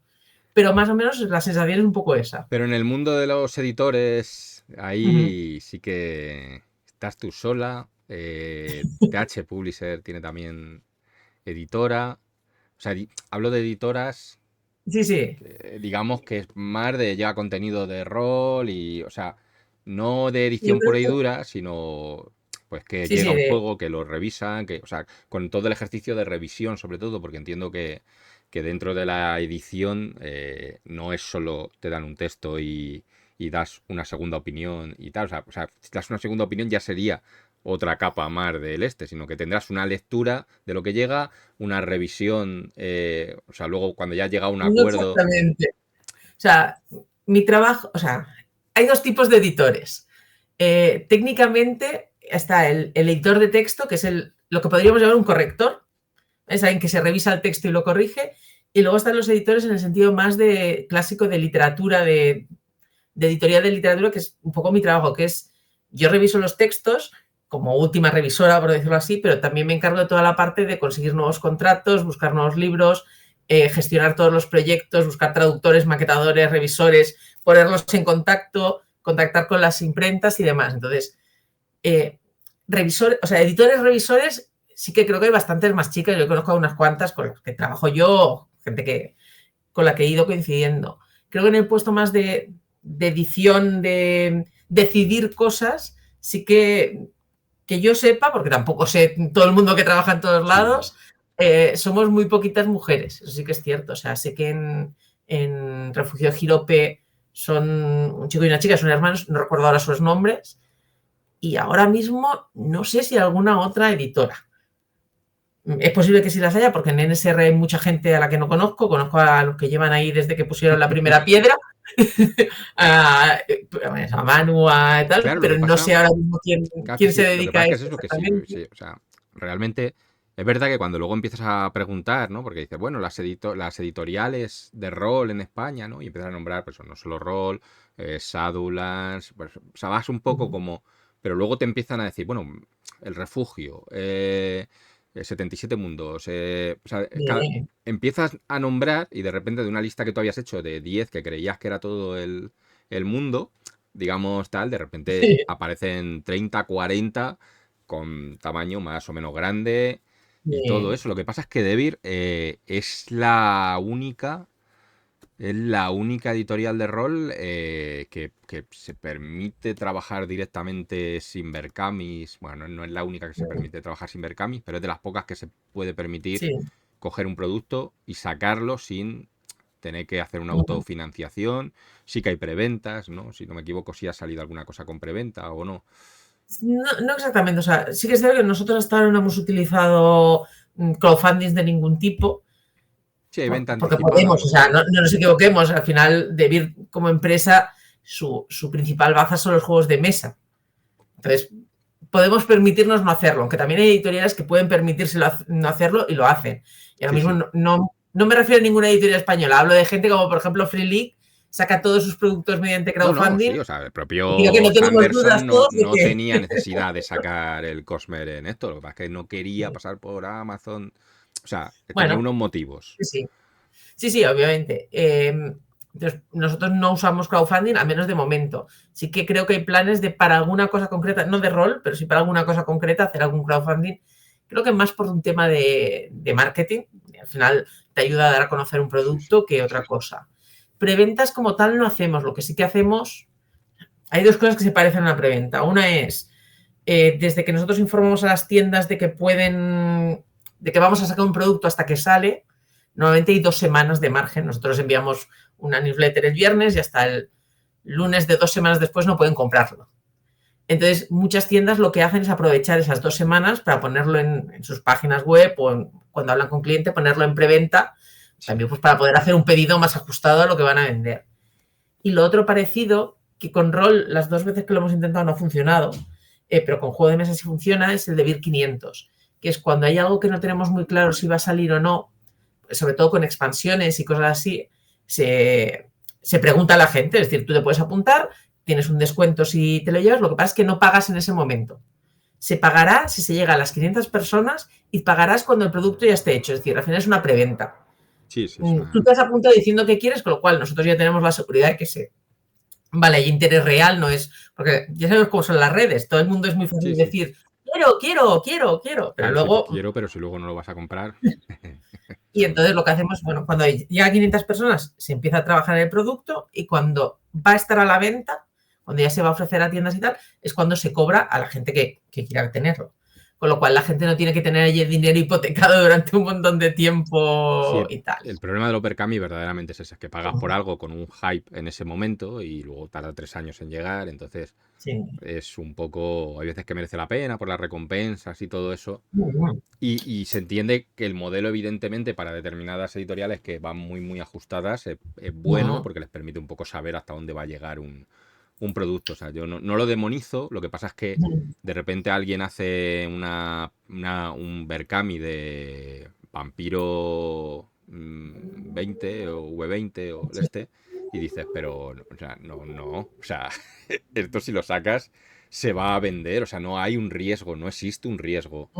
más o menos la sensación es un poco esa. Pero en el mundo de los editores, Uh -huh. ahí sí que estás tú sola. TH Publisher tiene también editora. O sea, hablo de editoras, Sí, sí. digamos que es más de lleva contenido de rol y, o sea, no de Yo edición creo pura y que dura, sino pues que sí, llega sí, un juego, que lo revisan, que, o sea, con todo el ejercicio de revisión sobre todo, porque entiendo que dentro de la edición no es solo te dan un texto y das una segunda opinión y tal, o sea, si das una segunda opinión ya sería otra capa más del este, sino que tendrás una lectura de lo que llega, una revisión, o sea, luego cuando ya llega a un no acuerdo. exactamente. O sea, mi trabajo, o sea, hay 2 tipos de editores. Técnicamente está el editor de texto, que es lo que podríamos llamar un corrector, es alguien que se revisa el texto y lo corrige, y luego están los editores en el sentido más de clásico de literatura, de editorial de literatura, que es un poco mi trabajo, que es yo reviso los textos como última revisora, por decirlo así, pero también me encargo de toda la parte de conseguir nuevos contratos, buscar nuevos libros, gestionar todos los proyectos, buscar traductores, maquetadores, revisores, ponerlos en contacto, contactar con las imprentas y demás. Entonces, revisores, o sea, editores, revisores, sí que creo que hay bastantes más chicas. Yo conozco a unas cuantas con las que trabajo yo, gente con la que he ido coincidiendo. Creo que en el puesto más de edición, de decidir cosas, sí que yo sepa, porque tampoco sé todo el mundo que trabaja en todos Sí. lados, somos muy poquitas mujeres, eso sí que es cierto. O sea, sé que en Refugio Girope son un chico y una chica, son hermanos, no recuerdo ahora sus nombres, y ahora mismo no sé si alguna otra editora. Es posible que sí las haya, porque en NSR hay mucha gente a la que no conozco, conozco a los que llevan ahí desde que pusieron la primera piedra, a Manu, a tal, Claro, lo pero que no pasa, sé ahora mismo claro que quién se sí, lo que dedica pasa a es que es esto eso, que sí, exactamente. sí, o sea, realmente es verdad que cuando luego empiezas a preguntar, ¿no? Porque dices, bueno, las editoriales de rol en España, ¿no? Y empiezas a nombrar, pues no solo rol, Shadowlands, pues, o sea, vas un poco como pero luego te empiezan a decir, bueno, el refugio, 77 mundos, o sea, Bien. empiezas a nombrar y de repente de una lista que tú habías hecho de 10 que creías que era todo el mundo, digamos tal, de repente Sí. aparecen 30, 40 con tamaño más o menos grande y todo Bien. eso. Lo que pasa es que Devir es la única editorial de rol que se permite trabajar directamente sin Berkamis. Bueno, no es la única que se permite trabajar sin Berkamis, pero es de las pocas que se puede permitir Sí. coger un producto y sacarlo sin tener que hacer una autofinanciación. Sí que hay preventas, ¿no? Si no me equivoco, sí ha salido alguna cosa con preventa o no. No, no exactamente, o sea, sí que es cierto que nosotros hasta ahora no hemos utilizado crowdfunding de ningún tipo, Sí, hay venta porque anticipada, podemos, o ¿no? sea, no nos equivoquemos, al final Devir como empresa, su principal baza son los juegos de mesa. Entonces, podemos permitirnos no hacerlo, aunque también hay editoriales que pueden permitirse no hacerlo y lo hacen. Y ahora Sí, mismo sí. no me refiero a ninguna editorial española, hablo de gente como, por ejemplo, Free League, saca todos sus productos mediante No, no, crowdfunding. sí, o sea, el Y creo que propio no tenemos Sanderson dudas todos de no que... tenía necesidad de sacar el Cosmer en esto, lo que pasa es que no quería pasar por Amazon, o sea, tenía Bueno, unos motivos. sí, sí. Sí, sí, obviamente. Entonces, nosotros no usamos crowdfunding, al menos de momento. Sí que creo que hay planes de para alguna cosa concreta, no de rol, pero sí para alguna cosa concreta, hacer algún crowdfunding. Creo que más por un tema de marketing. Al final te ayuda a dar a conocer un Sí, sí. producto que otra cosa. Preventas como tal no hacemos. Lo que sí que hacemos, hay dos cosas que se parecen a una preventa. Una es, desde que nosotros informamos a las tiendas de que vamos a sacar un producto hasta que sale, normalmente hay 2 semanas de margen. Nosotros enviamos una newsletter el viernes y hasta el lunes de 2 semanas después no pueden comprarlo. Entonces, muchas tiendas lo que hacen es aprovechar esas 2 semanas para ponerlo en sus páginas web o cuando hablan con cliente, ponerlo en preventa, Sí. también pues para poder hacer un pedido más ajustado a lo que van a vender. Y lo otro parecido, que con rol las 2 veces que lo hemos intentado no ha funcionado, pero con juego de mesa sí funciona, es el de Vir 500, que es cuando hay algo que no tenemos muy claro si va a salir o no, sobre todo con expansiones y cosas así, se pregunta a la gente, es decir, tú te puedes apuntar, tienes un descuento si te lo llevas, lo que pasa es que no pagas en ese momento. Se pagará si se llega a las 500 personas y pagarás cuando el producto ya esté hecho, es decir, al final es una preventa. Sí, sí, es Tú una... te has apuntado diciendo que quieres, con lo cual nosotros ya tenemos la seguridad de que vale, hay interés real, no es, porque ya sabemos cómo son las redes, todo el mundo es muy Sí, fácil sí. decir, quiero, pero Claro, si dices luego... quiero, pero si luego no lo vas a comprar. Y Eso no. entonces lo que hacemos, bueno, cuando llega a 500 personas, se empieza a trabajar en el producto y cuando va a estar a la venta, cuando ya se va a ofrecer a tiendas y tal, es cuando se cobra a la gente que quiera tenerlo. Con lo cual la gente no tiene que tener allí el dinero hipotecado durante un montón de Sí, tiempo y tal. el problema del Overcami verdaderamente es ese, es que pagas por algo con un hype en ese momento y luego tarda 3 años en llegar, entonces Sí. es un poco, hay veces que merece la pena por las recompensas y todo eso. Y se entiende que el modelo, evidentemente, para determinadas editoriales que van muy, muy ajustadas, es bueno porque les permite un poco saber hasta dónde va a llegar un producto. O sea, yo no lo demonizo, lo que pasa es que de repente alguien hace un Berkami de Vampiro 20 o V20 o el Sí. este y dices, pero, o sea, no, o sea, esto si lo sacas se va a vender, o sea, no hay un riesgo, no existe un riesgo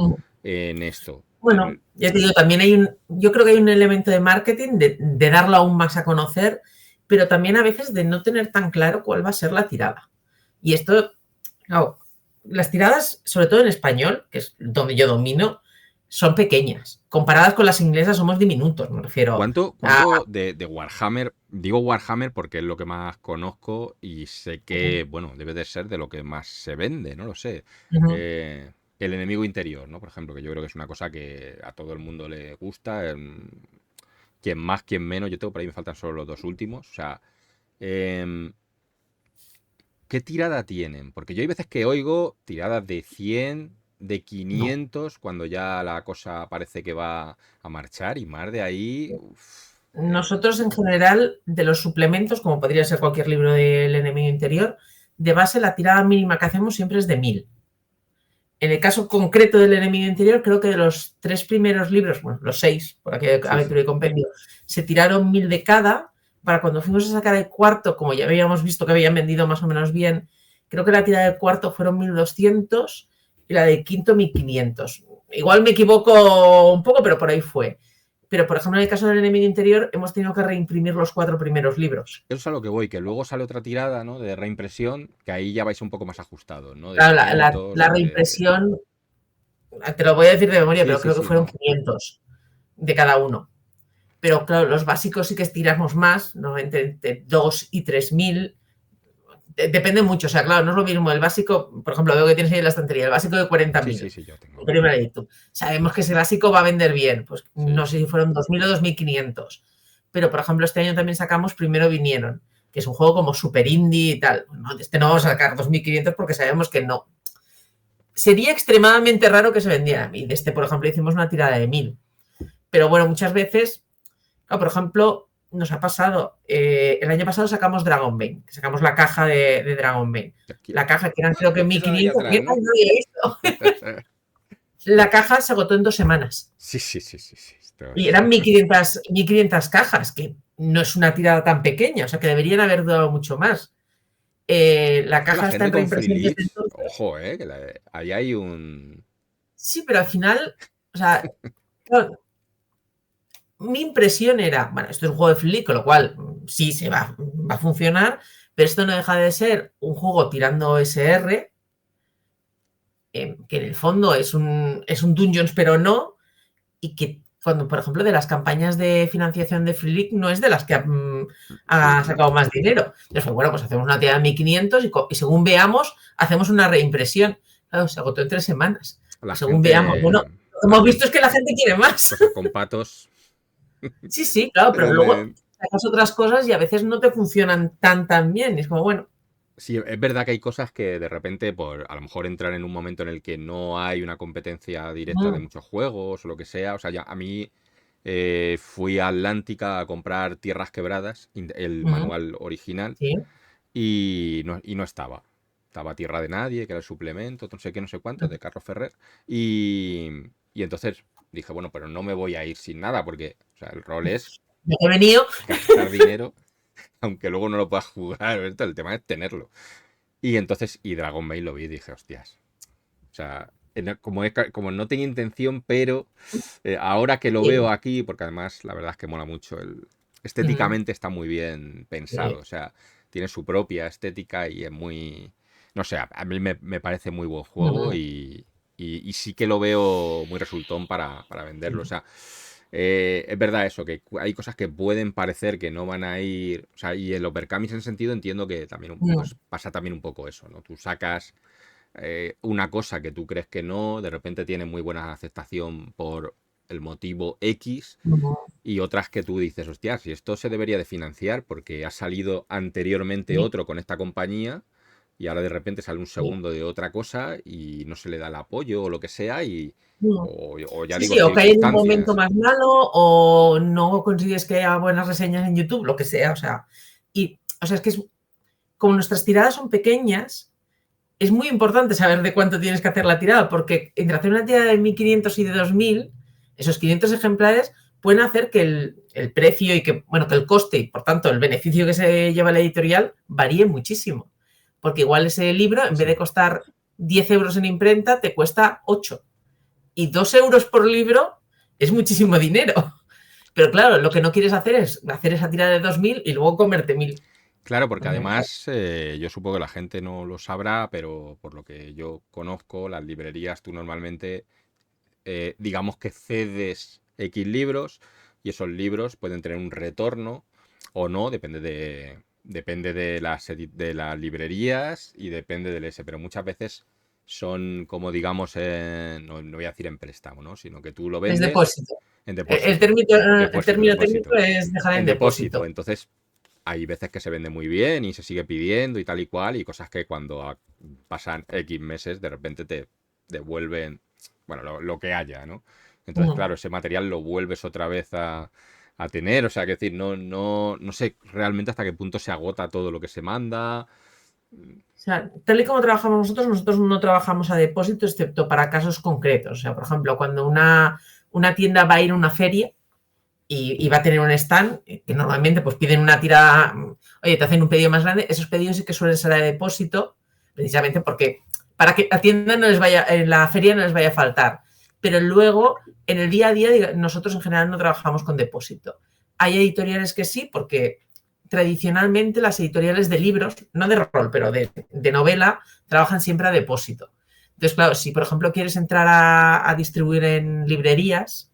en esto. Bueno, ya te digo, también yo creo que hay un elemento de marketing, de darlo aún más a conocer, pero también a veces de no tener tan claro cuál va a ser la tirada. Y esto, claro, las tiradas, sobre todo en español, que es donde yo domino, son pequeñas. Comparadas con las inglesas somos diminutos, me refiero a... ¿Cuánto de Warhammer? Digo Warhammer porque es lo que más conozco y sé que, bueno, debe de ser de lo que más se vende, no lo sé. El enemigo interior, ¿no? Por ejemplo, que yo creo que es una cosa que a todo el mundo le gusta. Quien más, quien menos. Yo tengo por ahí, me faltan solo los dos últimos. O sea, em, ¿qué tirada tienen? Porque yo hay veces que oigo tiradas de 100, de No. 500, cuando ya la cosa parece que va a marchar y más de ahí... uf, Nosotros, en general, de los suplementos, como podría ser cualquier libro del enemigo interior, de base la tirada mínima que hacemos siempre es de 1000. En el caso concreto del enemigo interior, creo que de los 3 primeros libros, bueno, los 6, por aquí sí, sí. aventura y compendio, se tiraron 1000 de cada. Para cuando fuimos a sacar el cuarto, como ya habíamos visto que habían vendido más o menos bien, creo que la tirada de cuarto fueron 1.200 y la de quinto 1.500. Igual me equivoco un poco, pero por ahí fue. Pero, por ejemplo, en el caso del enemigo interior, hemos tenido que reimprimir los 4 primeros libros. Eso es a lo que voy, que luego sale otra tirada, ¿no? De reimpresión, que ahí ya vais un poco más ajustados, ¿no? De Claro, descuentos, la reimpresión, te lo voy a decir de memoria, Sí, pero sí, creo que sí, fueron no. 500 de cada uno. Pero claro, los básicos sí que estiramos más, ¿no? Entre 2 y 3.000. Depende mucho, o sea, claro, no es lo mismo el básico, por ejemplo, veo que tienes ahí en la estantería, el básico de Sí, 40.000. sí, yo tengo. Primera edición. Sabemos que ese básico va a vender bien, pues no Sí. sé si fueron 2.000 o 2.500. Pero, por ejemplo, este año también sacamos Primero Vinieron, que es un juego como super indie y tal. Bueno, de este no vamos a sacar 2.500 porque sabemos que no. Sería extremadamente raro que se vendiera. Y de este, por ejemplo, hicimos una tirada de 1.000. Pero bueno, muchas veces, claro, por ejemplo, nos ha pasado, el año pasado sacamos Dragonbane, sacamos la caja de Dragonbane. La caja que eran creo que Esa de aquí 1.500. atrás, ¿Qué? ¿no? No había visto. La caja se agotó en 2 semanas. Sí. Esto Y es... eran 1.500 cajas, que no es una tirada tan pequeña, o sea que deberían haber durado mucho más. La Es que la caja está gente en con Free reimpresión desde Leaks, entonces. ojo, ahí hay un... Sí, pero al final, o sea, claro, mi impresión era, bueno, esto es un juego de Free, con lo cual sí se va a funcionar, pero esto no deja de ser un juego tirando SR, que en el fondo es un Dungeons, pero no, y que cuando, por ejemplo, de las campañas de financiación de Free League no es de las que ha Sí. sacado más dinero. Entonces, pues, bueno, pues hacemos una tirada de 1.500 y según veamos, hacemos una reimpresión. Claro, se agotó en 3 semanas. La Y según veamos, bueno, lo que hemos visto es que la gente quiere más. cosas con patos. Sí, sí, claro, Se pero luego venden. sacas otras cosas y a veces no te funcionan tan bien. Y es como, bueno. Sí, es verdad que hay cosas que de repente, por a lo mejor entrar en un momento en el que no hay una competencia directa de muchos juegos o lo que sea. O sea, ya a mí fui a Atlántica a comprar Tierras Quebradas, el manual original, Sí. y no estaba. Estaba Tierra de Nadie, que era el suplemento, no sé qué, no sé cuánto, de Carlos Ferrer. Y entonces dije, bueno, pero no me voy a ir sin nada, porque o sea, el rol es Yo he venido. gastar dinero, aunque luego no lo puedas jugar. El tema es tenerlo. Y entonces, Dragon Maid lo vi y dije, hostias. O sea, como no tenía intención, pero ahora que lo veo aquí, porque además la verdad es que mola mucho, estéticamente está muy bien pensado. O sea, tiene su propia estética y es muy... No sé, a mí me parece muy buen juego y sí que lo veo muy resultón para venderlo. O sea, es verdad eso, que hay cosas que pueden parecer que no van a ir. O sea, y el overcamis en ese sentido entiendo que también pues, pasa también un poco eso, ¿no? Tú sacas una cosa que tú crees que no, de repente tiene muy buena aceptación por el motivo X y otras que tú dices, hostia, si esto se debería de financiar porque ha salido anteriormente otro con esta compañía y ahora de repente sale un segundo de otra cosa y no se le da el apoyo o lo que sea o ya Sí, digo sí, o cae en un momento circunstancias. más malo o no consigues que haya buenas reseñas en YouTube, lo que sea, o sea. Y, o sea, es que como nuestras tiradas son pequeñas, es muy importante saber de cuánto tienes que hacer la tirada, porque entre hacer una tirada de 1.500 y de 2.000, esos 500 ejemplares pueden hacer que el precio y que, bueno, que el coste y, por tanto, el beneficio que se lleva la editorial varíe muchísimo. Porque igual ese libro, en vez de costar 10 euros en imprenta, te cuesta 8. Y 2 euros por libro es muchísimo dinero. Pero claro, lo que no quieres hacer es hacer esa tirada de 2.000 y luego comerte 1.000. Claro, porque además yo supongo que la gente no lo sabrá, pero por lo que yo conozco, las librerías tú normalmente, digamos que cedes X libros y esos libros pueden tener un retorno o no, depende de las librerías y depende del ese, pero muchas veces son como digamos, no voy a decir en préstamo, ¿no? Sino que tú lo Es vendes depósito. en El depósito, término técnico depósito, es dejar en en depósito. depósito. Entonces hay veces que se vende muy bien y se sigue pidiendo y tal y cual, y cosas que cuando pasan X meses de repente te devuelven, bueno, lo que haya, ¿no? Entonces, claro, ese material lo vuelves otra vez a tener, o sea, que decir, no sé realmente hasta qué punto se agota todo lo que se manda. O sea, tal y como trabajamos nosotros no trabajamos a depósito excepto para casos concretos. O sea, por ejemplo, cuando una tienda va a ir a una feria y va a tener un stand, que normalmente pues piden una tirada, oye, te hacen un pedido más grande, esos pedidos sí que suelen ser a depósito, precisamente porque para que la tienda no les vaya, en la feria no les vaya a faltar. Pero luego, en el día a día, nosotros en general no trabajamos con depósito. Hay editoriales que sí, porque tradicionalmente las editoriales de libros, no de rol, pero de novela, trabajan siempre a depósito. Entonces, claro, si por ejemplo quieres entrar a distribuir en librerías,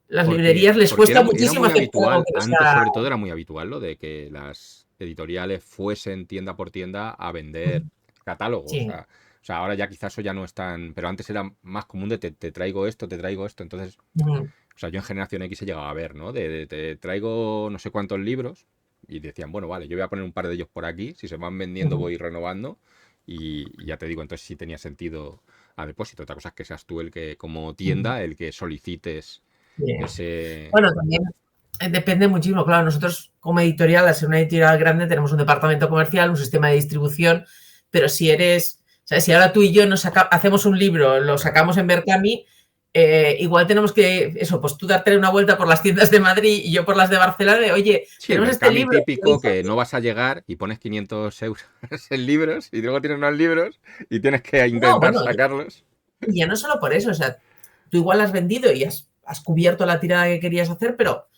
las librerías les Porque cuesta era muchísimo muy aceptar algo habitual, que no antes sea... sobre todo era muy habitual lo de que las editoriales fuesen tienda por tienda a vender catálogos. Sí. O sea, ahora ya quizás eso ya no es tan... Pero antes era más común de te traigo esto, te traigo esto. Entonces, o sea, yo en Generación X he llegado a ver, ¿no? De te traigo no sé cuántos libros y decían, bueno, vale, yo voy a poner un par de ellos por aquí, si se van vendiendo voy renovando y ya te digo, entonces sí tenía sentido a depósito. Otra cosa es que seas tú el que, como tienda, el que solicites ese... Bueno, también depende muchísimo. Claro, nosotros como editorial, al ser una editorial grande, tenemos un departamento comercial, un sistema de distribución, pero si eres, o sea, si ahora tú y yo hacemos un libro, lo sacamos en Berkami, igual tenemos que, eso, pues tú darte una vuelta por las tiendas de Madrid y yo por las de Barcelona, de, oye, Sí, el tenemos este Berkami libro. típico que no vas a llegar y pones 500 euros en libros y luego tienes unos libros y tienes que No, intentar bueno, sacarlos. y ya no solo por eso, o sea, tú igual has vendido y has cubierto la tirada que querías hacer, pero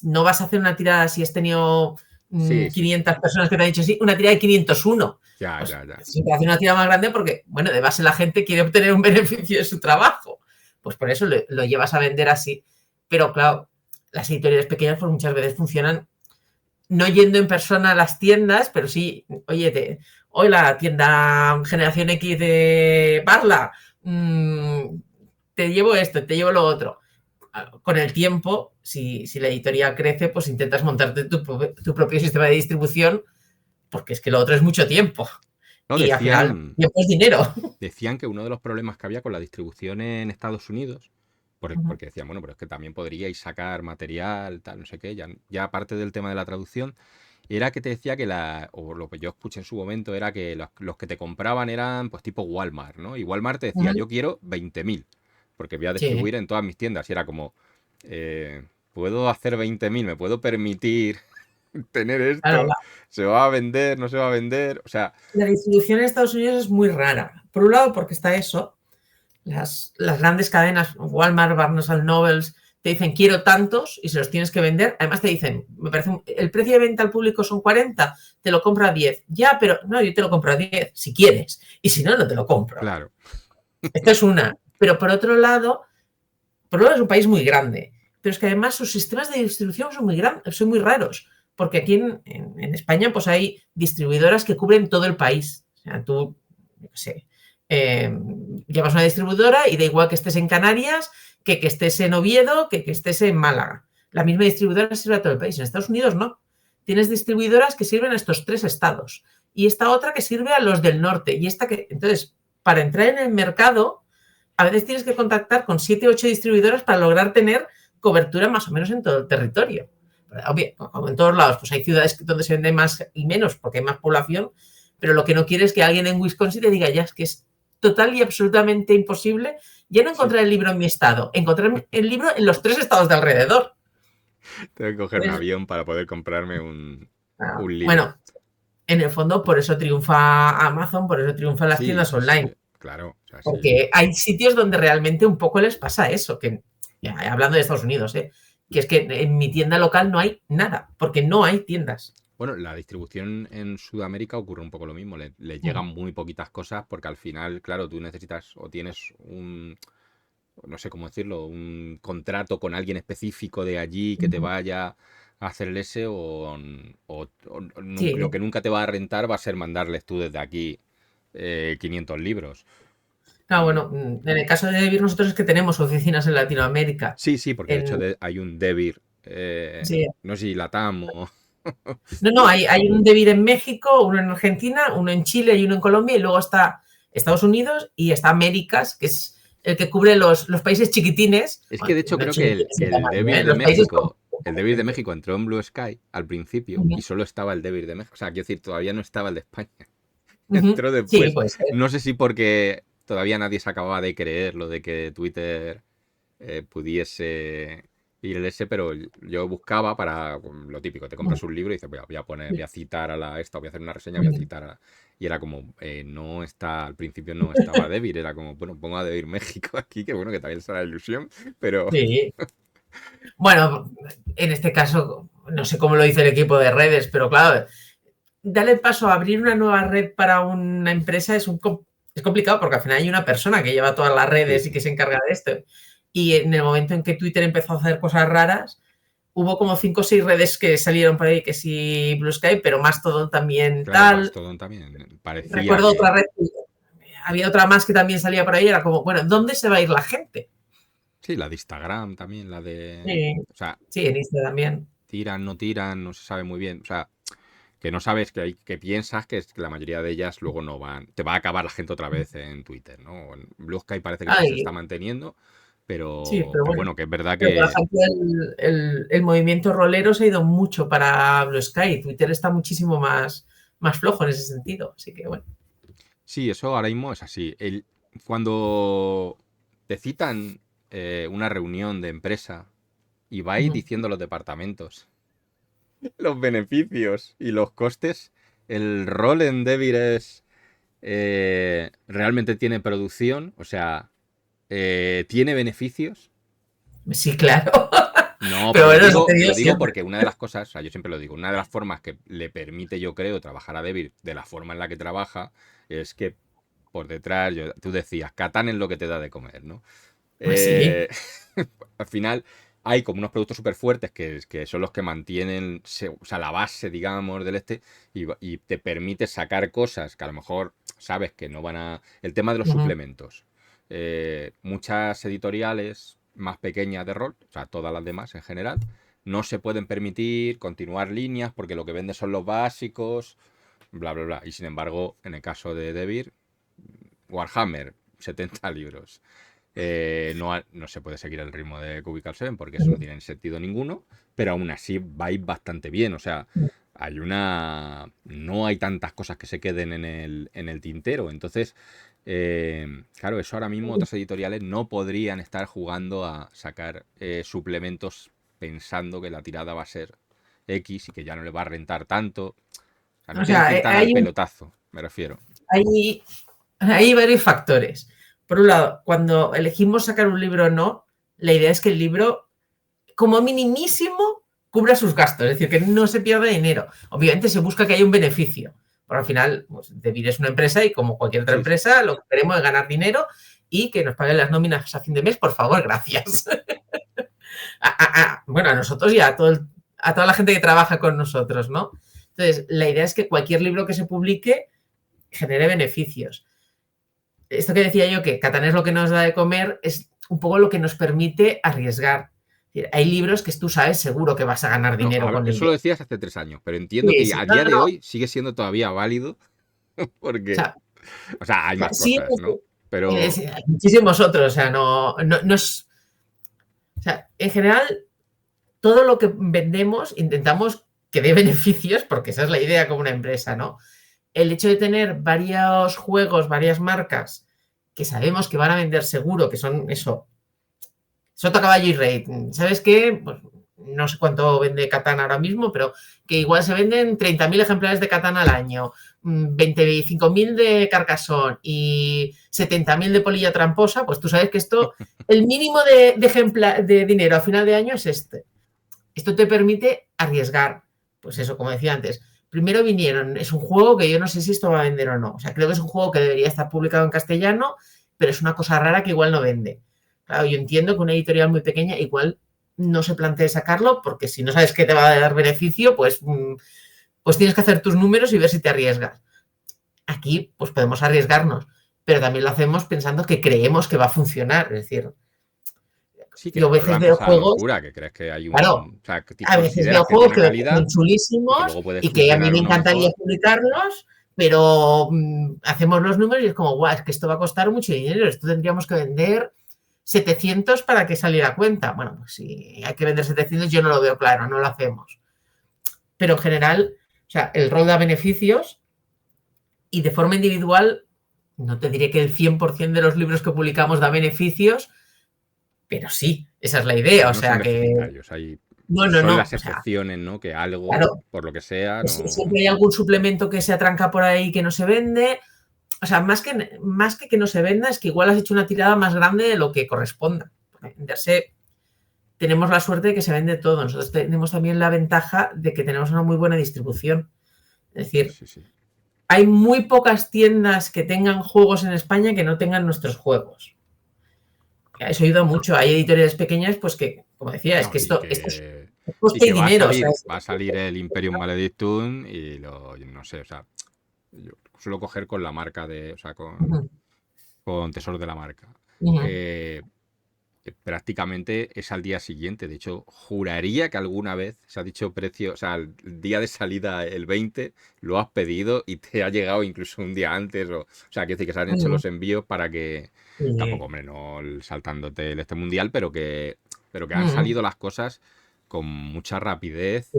no vas a hacer una tirada si has tenido Sí, sí. 500 personas que te han dicho sí, una tirada de 501. Ya, Pues ya, ya. siempre hace una tirada más grande porque, bueno, de base la gente quiere obtener un beneficio de su trabajo. Pues por eso lo llevas a vender así. Pero claro, las editoriales pequeñas pues muchas veces funcionan no yendo en persona a las tiendas, pero sí, oye, hola, tienda Generación X de Parla, te llevo esto, te llevo lo otro. Con el tiempo, si la editorial crece, pues intentas montarte tu propio sistema de distribución, porque es que lo otro es mucho tiempo. No, Y al final, tiempo es dinero. decían que uno de los problemas que había con la distribución en Estados Unidos, porque decían, bueno, pero es que también podríais sacar material, tal, no sé qué, ya aparte del tema de la traducción, era que te decía que o lo que yo escuché en su momento, era que los que te compraban eran pues tipo Walmart, ¿no? Y Walmart te decía, yo quiero 20.000, porque voy a Sí. distribuir en todas mis tiendas. Y era como, puedo hacer 20.000, me puedo permitir tener Claro, esto, se va a vender, no se va a vender, o sea... la distribución en Estados Unidos es muy rara. Por un lado, porque está eso, las grandes cadenas, Walmart, Barnes Nobles, te dicen quiero tantos y se los tienes que vender. Además te dicen, me parece, el precio de venta al público son 40, te lo compro a 10. Ya, pero no, yo te lo compro a 10 si quieres. Y si no, no te lo compro. Claro. Esta es una. Pero por otro lado es un país muy grande. Pero es que además sus sistemas de distribución son muy raros. Porque aquí en España pues hay distribuidoras que cubren todo el país. O sea, tú, no sé, llevas una distribuidora y da igual que estés en Canarias, que estés en Oviedo, que estés en Málaga. La misma distribuidora sirve a todo el país. En Estados Unidos no. Tienes distribuidoras que sirven a estos 3 estados y esta otra que sirve a los del norte y esta que... Entonces, para entrar en el mercado, a veces tienes que contactar con 7 o 8 distribuidoras para lograr tener cobertura más o menos en todo el territorio. Obvio, como en todos lados, pues hay ciudades donde se vende más y menos porque hay más población, pero lo que no quiere es que alguien en Wisconsin te diga ya es que es total y absolutamente imposible ya no encontrar el libro en mi estado, encontrar el libro en los 3 estados de alrededor. Tengo que coger un avión para poder comprarme un libro. Bueno, en el fondo por eso triunfa Amazon, por eso triunfan las tiendas online. Sí, claro. O sea, porque hay sitios donde realmente un poco les pasa eso, que hablando de Estados Unidos, que es que en mi tienda local no hay nada, porque no hay tiendas. Bueno, la distribución en Sudamérica ocurre un poco lo mismo. Le llegan muy poquitas cosas porque al final, claro, tú necesitas o tienes no sé cómo decirlo, un contrato con alguien específico de allí que te vaya a hacer el ese Sí. lo que nunca te va a rentar va a ser mandarles tú desde aquí 500 libros. Claro, bueno, en el caso de Debir nosotros es que tenemos oficinas en Latinoamérica. Sí, porque de hecho hay un Debir, Sí. no sé si Latam o... No, hay un Debir en México, uno en Argentina, uno en Chile y uno en Colombia, y luego está Estados Unidos y está Américas, que es el que cubre los países chiquitines. Es que de hecho creo que el Debir de México entró en Blue Sky al principio y solo estaba el Debir de México. O sea, quiero decir, todavía no estaba el de España. Entró después. Sí, pues. No sé si porque todavía nadie se acababa de creer lo de que Twitter pudiese ir el S, pero yo buscaba para lo típico, te compras un libro y dices, voy a poner, voy a citar a la esta, voy a hacer una reseña, voy a citar y era como, no está, al principio no estaba Debir, era como, bueno, pongo a Debir México aquí, que bueno, que también será la ilusión, pero... Sí. Bueno, en este caso, no sé cómo lo dice el equipo de redes, pero claro, darle el paso a abrir una nueva red para una empresa es complicado porque al final hay una persona que lleva todas las redes y que se encarga de esto. Y en el momento en que Twitter empezó a hacer cosas raras, hubo como 5 o 6 redes que salieron por ahí, que sí Blue Sky, pero Mastodon también Claro, tal. Mastodon también parecía Recuerdo que... otra red, había otra más que también salía por ahí, era como, bueno, ¿dónde se va a ir la gente? Sí, la de Instagram también, la de... O sea, Sí, en Insta también. tiran, no tiran, no se sabe muy bien. O sea, que no sabes que piensas que, es que la mayoría de ellas luego no van. Te va a acabar la gente otra vez en Twitter, ¿no? En Blue Sky parece que se Ay, está manteniendo, sí, pero bueno, que es verdad pero por que ejemplo, el movimiento rolero se ha ido mucho para Blue Sky. Twitter está muchísimo más flojo en ese sentido. Así que bueno. sí, eso ahora mismo es así. Cuando te citan una reunión de empresa y vais diciendo los departamentos, los beneficios y los costes, el rol en Debir es realmente tiene producción, o sea, tiene beneficios. Sí, claro. No, Pero pero bueno, eso te digo lo digo siempre. porque una de las cosas, o sea, yo siempre lo digo, una de las formas que le permite, yo creo, trabajar a Debir de la forma en la que trabaja es que por detrás, tú decías, Catán es lo que te da de comer, ¿no? Pues sí. Eh, al final hay como unos productos súper fuertes que son los que mantienen o sea, la base, digamos, del y te permite sacar cosas que a lo mejor sabes que no van a... El tema de los suplementos. Muchas editoriales más pequeñas de rol, o sea, todas las demás en general, no se pueden permitir continuar líneas porque lo que venden son los básicos, bla, bla, bla. Y sin embargo, en el caso de Debir, Warhammer, 70 libros. No se puede seguir el ritmo de Cubicle 7 porque eso no tiene sentido ninguno, pero aún así vais bastante bien. O sea, no hay tantas cosas que se queden en el tintero. Entonces, claro, eso ahora mismo otras editoriales no podrían estar jugando a sacar suplementos pensando que la tirada va a ser X y que ya no le va a rentar tanto. O sea, no O tienen sea, que ir tan al pelotazo, me refiero. hay varios factores. Por un lado, cuando elegimos sacar un libro o no, la idea es que el libro, como minimísimo, cubra sus gastos, es decir, que no se pierda dinero. Obviamente se busca que haya un beneficio, pero al final, pues, Debir es una empresa y como cualquier otra Sí, sí. empresa, lo que queremos es ganar dinero y que nos paguen las nóminas a fin de mes, por favor, gracias. Bueno, a nosotros y a toda la gente que trabaja con nosotros, ¿no? Entonces, la idea es que cualquier libro que se publique genere beneficios. Esto que decía yo, que Catán es lo que nos da de comer, es un poco lo que nos permite arriesgar. Hay libros que tú sabes seguro que vas a ganar No, dinero con eso ellos. lo decías hace 3 años, pero entiendo Sí, que sí, a no, día no, de no. hoy sigue siendo todavía válido porque, o sea, hay más Sí, cosas, ¿no? Pero hay muchísimos otros, o sea, no es... O sea, en general, todo lo que vendemos intentamos que dé beneficios, porque esa es la idea como una empresa, ¿no? El hecho de tener varios juegos, varias marcas que sabemos que van a vender seguro, que son eso, Sota Caballo y Rey. ¿Sabes qué? Pues no sé cuánto vende Catán ahora mismo, pero que igual se venden 30.000 ejemplares de Catán al año, 25.000 de Carcassonne y 70.000 de Polilla Tramposa, pues tú sabes que esto, el mínimo de dinero a final de año es este. Esto te permite arriesgar. Pues eso, como decía antes. Primero vinieron, es un juego que yo no sé si esto va a vender o no. O sea, creo que es un juego que debería estar publicado en castellano, pero es una cosa rara que igual no vende. Claro, yo entiendo que una editorial muy pequeña igual no se plantee sacarlo, porque si no sabes que te va a dar beneficio, pues tienes que hacer tus números y ver si te arriesgas. Aquí, pues podemos arriesgarnos, pero también lo hacemos pensando que creemos que va a funcionar. Es decir, sí, que yo a no te veces veo lanzas a la juegos, locura, que crees que hay claro, o sea, que a veces consideras veo que juegos tiene que me parecen calidad y que chulísimos luego puede y que a mí funcionar me uno encantaría mejor. publicarlos, pero hacemos los números y es como, guau, es que esto va a costar mucho dinero, esto tendríamos que vender 700 para que saliera a cuenta. Bueno, pues si hay que vender 700 yo no lo veo claro, no lo hacemos. Pero en general, o sea, el rol da beneficios y de forma individual, no te diré que el 100% de los libros que publicamos da beneficios, pero sí, esa es la idea, Pero o no son sea que deficitarios. no, Son las o sea, excepciones, ¿no? Que algo, claro, por lo que sea, no. siempre hay algún suplemento que se atranca por ahí que no se vende. O sea, más que no se venda, es que igual has hecho una tirada más grande de lo que corresponda. Venderse, tenemos la suerte de que se vende todo. Nosotros tenemos también la ventaja de que tenemos una muy buena distribución. Es decir, Sí, sí. hay muy pocas tiendas que tengan juegos en España que no tengan nuestros juegos. Eso ayuda mucho. Hay editoriales pequeñas, pues que, como decía, es No, que y esto que, y coste y que dinero. O sea, va a salir el Imperium Maledictum y no sé, o sea, yo suelo coger con la marca de, o sea, con Tesoro de la Marca. Prácticamente es al día siguiente. De hecho, juraría que alguna vez se ha dicho precio, o sea, el día de salida, el 20, lo has pedido y te ha llegado incluso un día antes. O sea, quiero decir que se han hecho los envíos para que, tampoco, hombre, no saltándote el este mundial, pero que han salido las cosas con mucha rapidez.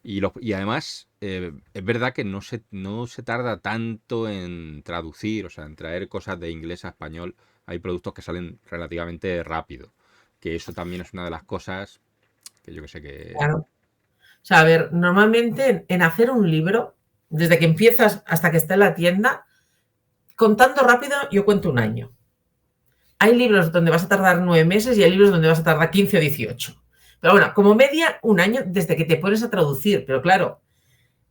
Y además, es verdad que no se tarda tanto en traducir, o sea, en traer cosas de inglés a español. Hay productos que salen relativamente rápido. Que eso también es una de las cosas que yo que sé que. claro. O sea, a ver, normalmente en hacer un libro, desde que empiezas hasta que está en la tienda, contando rápido, yo cuento un año. Hay libros donde vas a tardar 9 meses y hay libros donde vas a tardar 15 o 18. Pero bueno, como media, un año desde que te pones a traducir. Pero claro,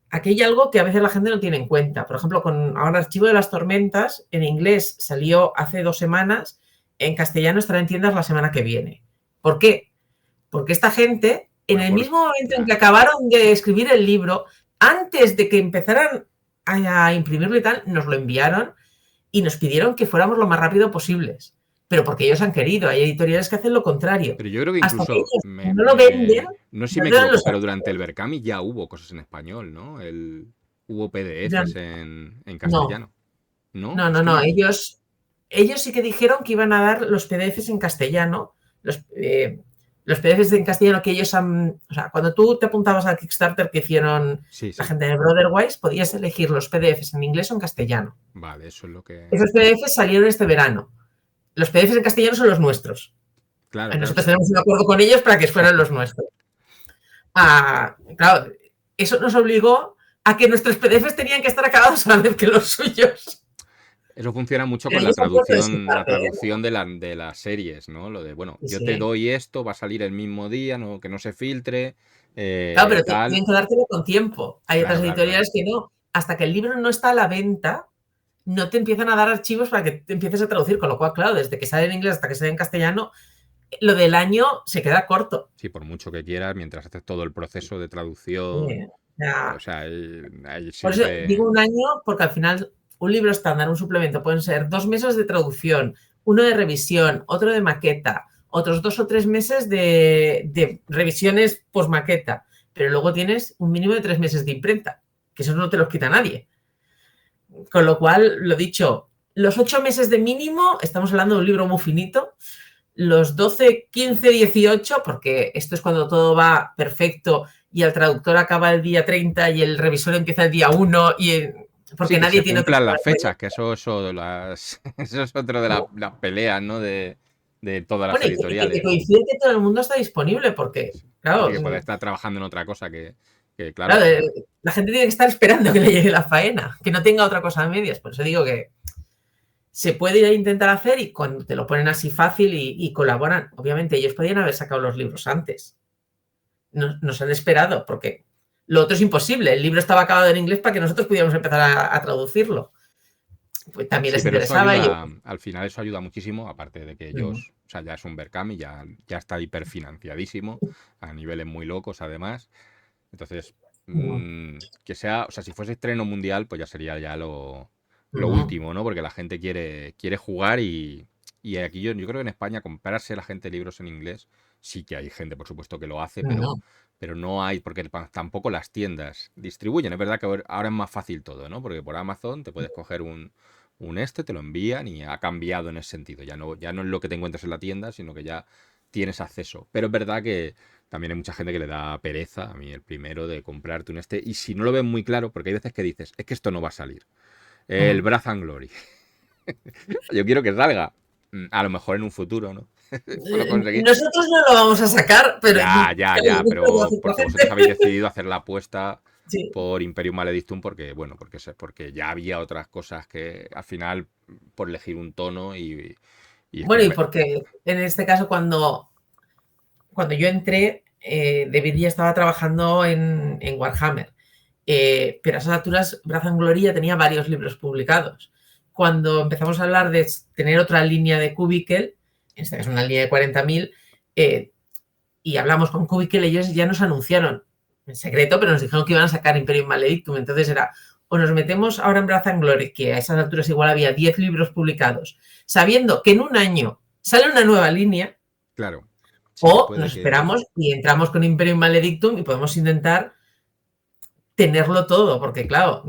aquí hay algo que a veces la gente no tiene en cuenta. Por ejemplo, con ahora Archivo de las Tormentas, en inglés salió hace 2 semanas, en castellano estará en tiendas la semana que viene. ¿Por qué? Porque esta gente, en Bueno, el mismo momento en que acabaron de escribir el libro, antes de que empezaran a imprimirlo y tal, nos lo enviaron y nos pidieron que fuéramos lo más rápido posibles. Pero porque ellos han querido. Hay editoriales que hacen lo contrario. Pero yo creo que Hasta que incluso ellos no lo venden, no sé si no me te dan equivoco, los pero durante el Berkami ya hubo cosas en español, ¿no? Hubo PDFs en No, castellano. ¿No? Es que no. Ellos sí que dijeron que iban a dar los PDFs en castellano. Los PDFs en castellano que ellos han. O sea, cuando tú te apuntabas al Kickstarter que hicieron sí, la sí. gente de Brotherwise, podías elegir los PDFs en inglés o en castellano. Vale, eso es lo que. Esos PDFs salieron este verano. Los PDFs en castellano son los nuestros. Claro, claro, Nosotros claro. tenemos un acuerdo con ellos para que fueran los nuestros. Claro, eso nos obligó a que nuestros PDFs tenían que estar acabados a la vez que los suyos. Eso funciona mucho Pero con ellos han puesto de su la parte, ¿eh? traducción de las series, ¿no? Lo de, bueno, yo te Sí. doy esto, va a salir el mismo día, ¿no? Que no se filtre, Claro, pero tal. tienen que dártelo con tiempo. Hay otras Claro, claro, claro. editoriales que no. Hasta que el libro no está a la venta, no te empiezan a dar archivos para que te empieces a traducir. Con lo cual, claro, desde que sale en inglés hasta que sale en castellano, lo del año se queda corto. Sí, por mucho que quieras, mientras haces todo el proceso de traducción, O sea, o sea, hay por eso siempre. digo un año, porque al final un libro estándar, un suplemento, pueden ser 2 meses de traducción, uno de revisión, otro de maqueta, otros 2 o 3 meses de revisiones post maqueta, pero luego tienes un mínimo de 3 meses de imprenta, que eso no te los quita nadie. Con lo cual, lo dicho, los 8 meses de mínimo, estamos hablando de un libro muy finito, los 12, 15, 18, porque esto es cuando todo va perfecto y el traductor acaba el día 30 y el revisor empieza el día 1 Sí, porque que nadie se tiene otro cumplan las problema. fechas, que eso es otro de las peleas, ¿no? De todas las Bueno, y que te editoriales. coincide que todo el mundo está disponible, porque, Sí, sí, claro, que puede estar trabajando en otra cosa que claro, claro, la gente tiene que estar esperando que le llegue la faena, que no tenga otra cosa a medias. Por eso digo que se puede ir a intentar hacer y cuando te lo ponen así fácil y colaboran, obviamente ellos podían haber sacado los libros antes. Nos han esperado, porque lo otro es imposible. El libro estaba acabado en inglés para que nosotros pudiéramos empezar a traducirlo. Pues también sí, les pero eso interesaba y... ayuda, al final eso ayuda muchísimo, aparte de que ellos, o sea, ya es un Berkami, ya está hiperfinanciadísimo, a niveles muy locos además. Entonces, que sea, o sea, si fuese estreno mundial, pues ya sería ya lo último, ¿no? Porque la gente quiere jugar y aquí yo creo que en España comprarse la gente libros en inglés, sí que hay gente, por supuesto, que lo hace, pero no hay, porque tampoco las tiendas distribuyen. Es verdad que ahora es más fácil todo, ¿no? Porque por Amazon te puedes coger te lo envían y ha cambiado en ese sentido. Ya no es lo que te encuentras en la tienda, sino que ya tienes acceso. Pero es verdad que también hay mucha gente que le da pereza, a mí el primero, de comprarte y si no lo ves muy claro, porque hay veces que dices, es que esto no va a salir. El Wrath and Glory. Yo quiero que salga. A lo mejor en un futuro, ¿no? lo conseguí. Nosotros no lo vamos a sacar, pero Ya, pero porque vosotros habéis decidido hacer la apuesta Sí. por Imperium Maledictum porque, bueno, porque ya había otras cosas que al final, por elegir un tono y es que Bueno, y porque en este caso cuando yo entré, David ya estaba trabajando en Warhammer, pero a esas alturas Wrath and Glory ya tenía varios libros publicados. Cuando empezamos a hablar de tener otra línea de Cubicle, en este caso una línea de 40.000, y hablamos con Cubicle, ellos ya nos anunciaron en secreto, pero nos dijeron que iban a sacar Imperium Maledictum. Entonces era, o nos metemos ahora en Wrath and Glory, que a esas alturas igual había 10 libros publicados, sabiendo que en un año sale una nueva línea, claro. Sí, o puede nos que... esperamos y entramos con Imperium Maledictum y podemos intentar tenerlo todo, porque claro,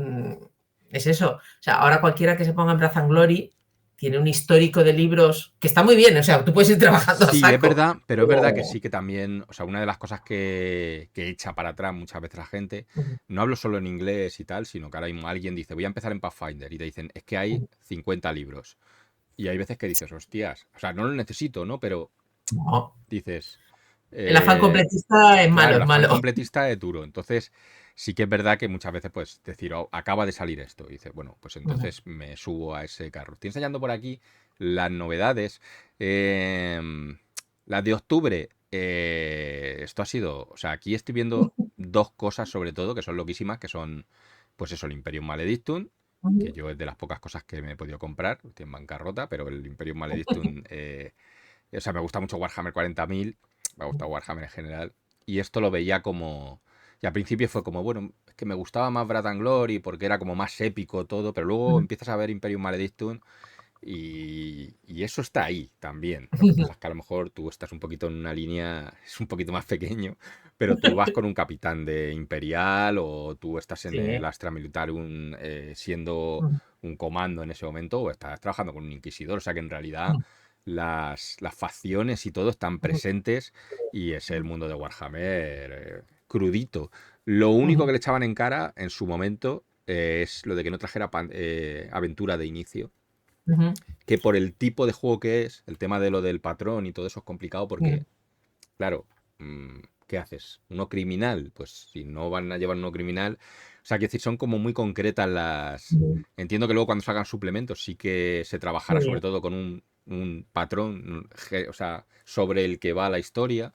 es eso. O sea, ahora cualquiera que se ponga en Wrath and Glory tiene un histórico de libros que está muy bien, o sea, tú puedes ir trabajando a Sí, es saco. verdad, pero es verdad que sí que también, o sea, una de las cosas que echa para atrás muchas veces la gente, no hablo solo en inglés y tal, sino que ahora mismo alguien dice, voy a empezar en Pathfinder, y te dicen, es que hay 50 libros. Y hay veces que dices, hostias, o sea, no lo necesito, ¿no? Pero No, dices, el afán eh, completista es malo, claro, el es afán malo. completista es duro. Entonces, sí que es verdad que muchas veces, pues, decir, "Oh, acaba de salir esto". Y dices, bueno, pues entonces me subo a ese carro. Estoy enseñando por aquí las novedades. Las de octubre, esto ha sido, o sea, aquí estoy viendo dos cosas sobre todo que son loquísimas, que son, pues eso, el Imperium Maledictum, que yo es de las pocas cosas que me he podido comprar, estoy en bancarrota, pero el Imperium Maledictum, o sea, me gusta mucho Warhammer 40.000, me gusta Warhammer en general, y esto lo veía como... Y al principio fue como, bueno, es que me gustaba más Wrath and Glory porque era como más épico todo, pero luego empiezas a ver Imperium Maledictum y eso está ahí también. Lo que pasa es que a lo mejor tú estás un poquito en una línea, es un poquito más pequeño, pero tú vas con un capitán de Imperial o tú estás en el Sí. Astra Militarum siendo un comando en ese momento o estás trabajando con un inquisidor. O sea que en realidad las facciones y todo están presentes y es el mundo de Warhammer crudito. Lo único que le echaban en cara en su momento es lo de que no trajera aventura de inicio, que por el tipo de juego que es, el tema de lo del patrón y todo eso es complicado porque, claro, ¿qué haces? ¿Uno criminal? Pues si no van a llevar uno criminal, o sea, quiero decir, son como muy concretas las... Entiendo que luego cuando salgan suplementos sí que se trabajará sobre todo con un patrón, o sea, sobre el que va la historia.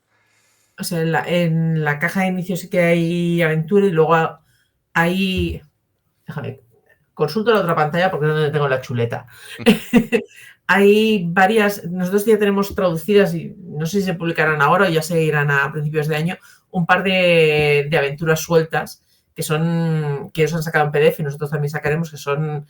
O sea, en la caja de inicio sí que hay aventura y luego hay... Déjame, consulto la otra pantalla porque es donde tengo la chuleta. Hay varias, nosotros ya tenemos traducidas y no sé si se publicarán ahora o ya se irán a principios de año, un par de aventuras sueltas que ellos han sacado en PDF y nosotros también sacaremos, que son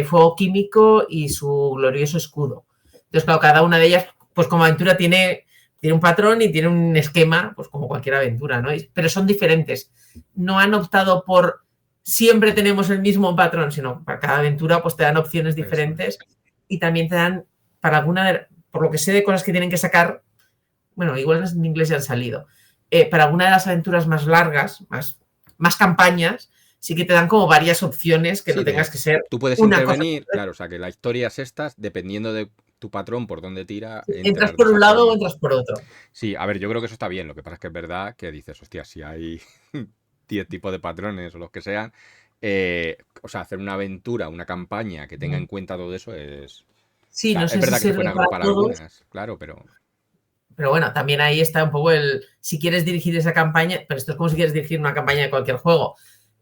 Fuego Químico y su glorioso escudo. Entonces, claro, cada una de ellas, pues como aventura tiene un patrón y tiene un esquema, pues como cualquier aventura, ¿no? Pero son diferentes. No han optado por siempre tenemos el mismo patrón, sino para cada aventura pues te dan opciones diferentes y también te dan, para por lo que sé de cosas que tienen que sacar, bueno, igual en inglés ya han salido, para alguna de las aventuras más largas, más campañas, sí que te dan como varias opciones que Sí, no tengas que ser tú puedes una cosa. intervenir, claro, o sea, que la historia es estas, dependiendo de tu patrón por dónde tira, Entras entras de por un esa lado o forma. entras por otro. Sí, a ver, yo creo que eso está bien. Lo que pasa es que es verdad que dices, hostia, si hay 10 tipos de patrones o los que sean, o sea, hacer una aventura, una campaña que tenga en cuenta todo eso es... O Sí, sea, no es sé si verdad que se sirve pueden para agrupar todos, algunas, claro, pero... pero bueno, también ahí está un poco si quieres dirigir esa campaña, pero esto es como si quieres dirigir una campaña de cualquier juego.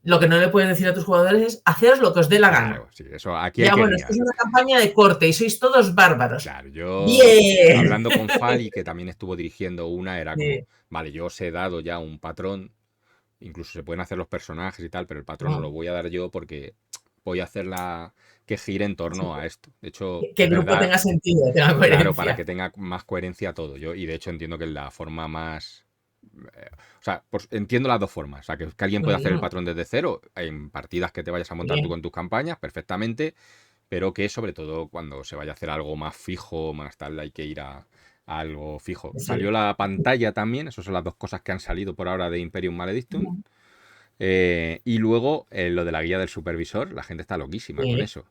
Lo que no le puedes decir a tus jugadores es haceros lo que os dé la gana. Claro, sí, eso aquí hay Ya, que bueno, esto es guiar. una campaña de corte y sois todos bárbaros. Claro, yo Bien. hablando con Fali, que también estuvo dirigiendo una, era como, Sí. vale, yo os he dado ya un patrón, incluso se pueden hacer los personajes y tal, pero el patrón no lo voy a dar yo porque voy a hacerla que gire en Sí. torno a esto. De hecho, Que es el grupo verdad, tenga sentido, tenga claro, para coherencia. que tenga más coherencia todo. Yo, y de hecho entiendo que la forma más... o sea, pues entiendo las dos formas. O sea, que alguien puede hacer el patrón desde cero en partidas que te vayas a montar tú Sí. con tus campañas, perfectamente, pero que sobre todo cuando se vaya a hacer algo más fijo, más tal, hay que ir a algo fijo. Salió Sí. la pantalla también, esas son las dos cosas que han salido por ahora de Imperium Maledictum. Y luego lo de la guía del supervisor, la gente está loquísima con Sí, eso.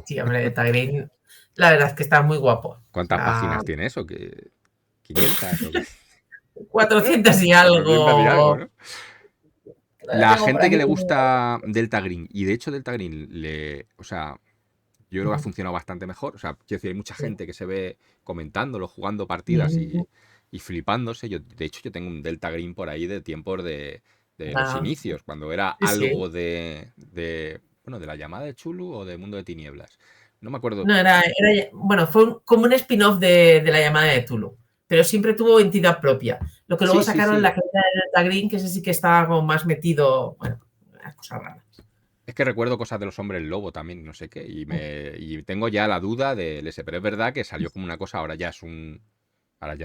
sí, hombre, Tagreen, la verdad es que está muy guapo. O ¿Cuántas sea, páginas tiene eso? Que... 500 o 400 y 400 y algo, algo. ¿no? La La tengo por gente que aquí. le gusta Delta Green, y de hecho Delta Green o sea, yo creo que ha Ujú, funcionado bastante mejor. O sea, quiero decir, hay mucha sí. gente que se ve comentándolo, jugando partidas Ujú. y flipándose. De hecho, yo tengo un Delta Green por ahí de tiempos de los Ah, inicios, cuando era sí, sí. algo bueno, de la llamada de Chulu o de Mundo de Tinieblas. No me acuerdo. No, bueno, fue como un spin-off de la llamada de Tulu, pero siempre tuvo entidad propia. Lo que luego Sí, sí, sacaron la sí. caída de Delta Green, que ese sí que estaba como más metido, bueno, las cosas raras. Es que recuerdo cosas de los hombres lobo también, no sé qué, y tengo ya la duda del ese, pero es verdad que salió como una cosa, ahora ya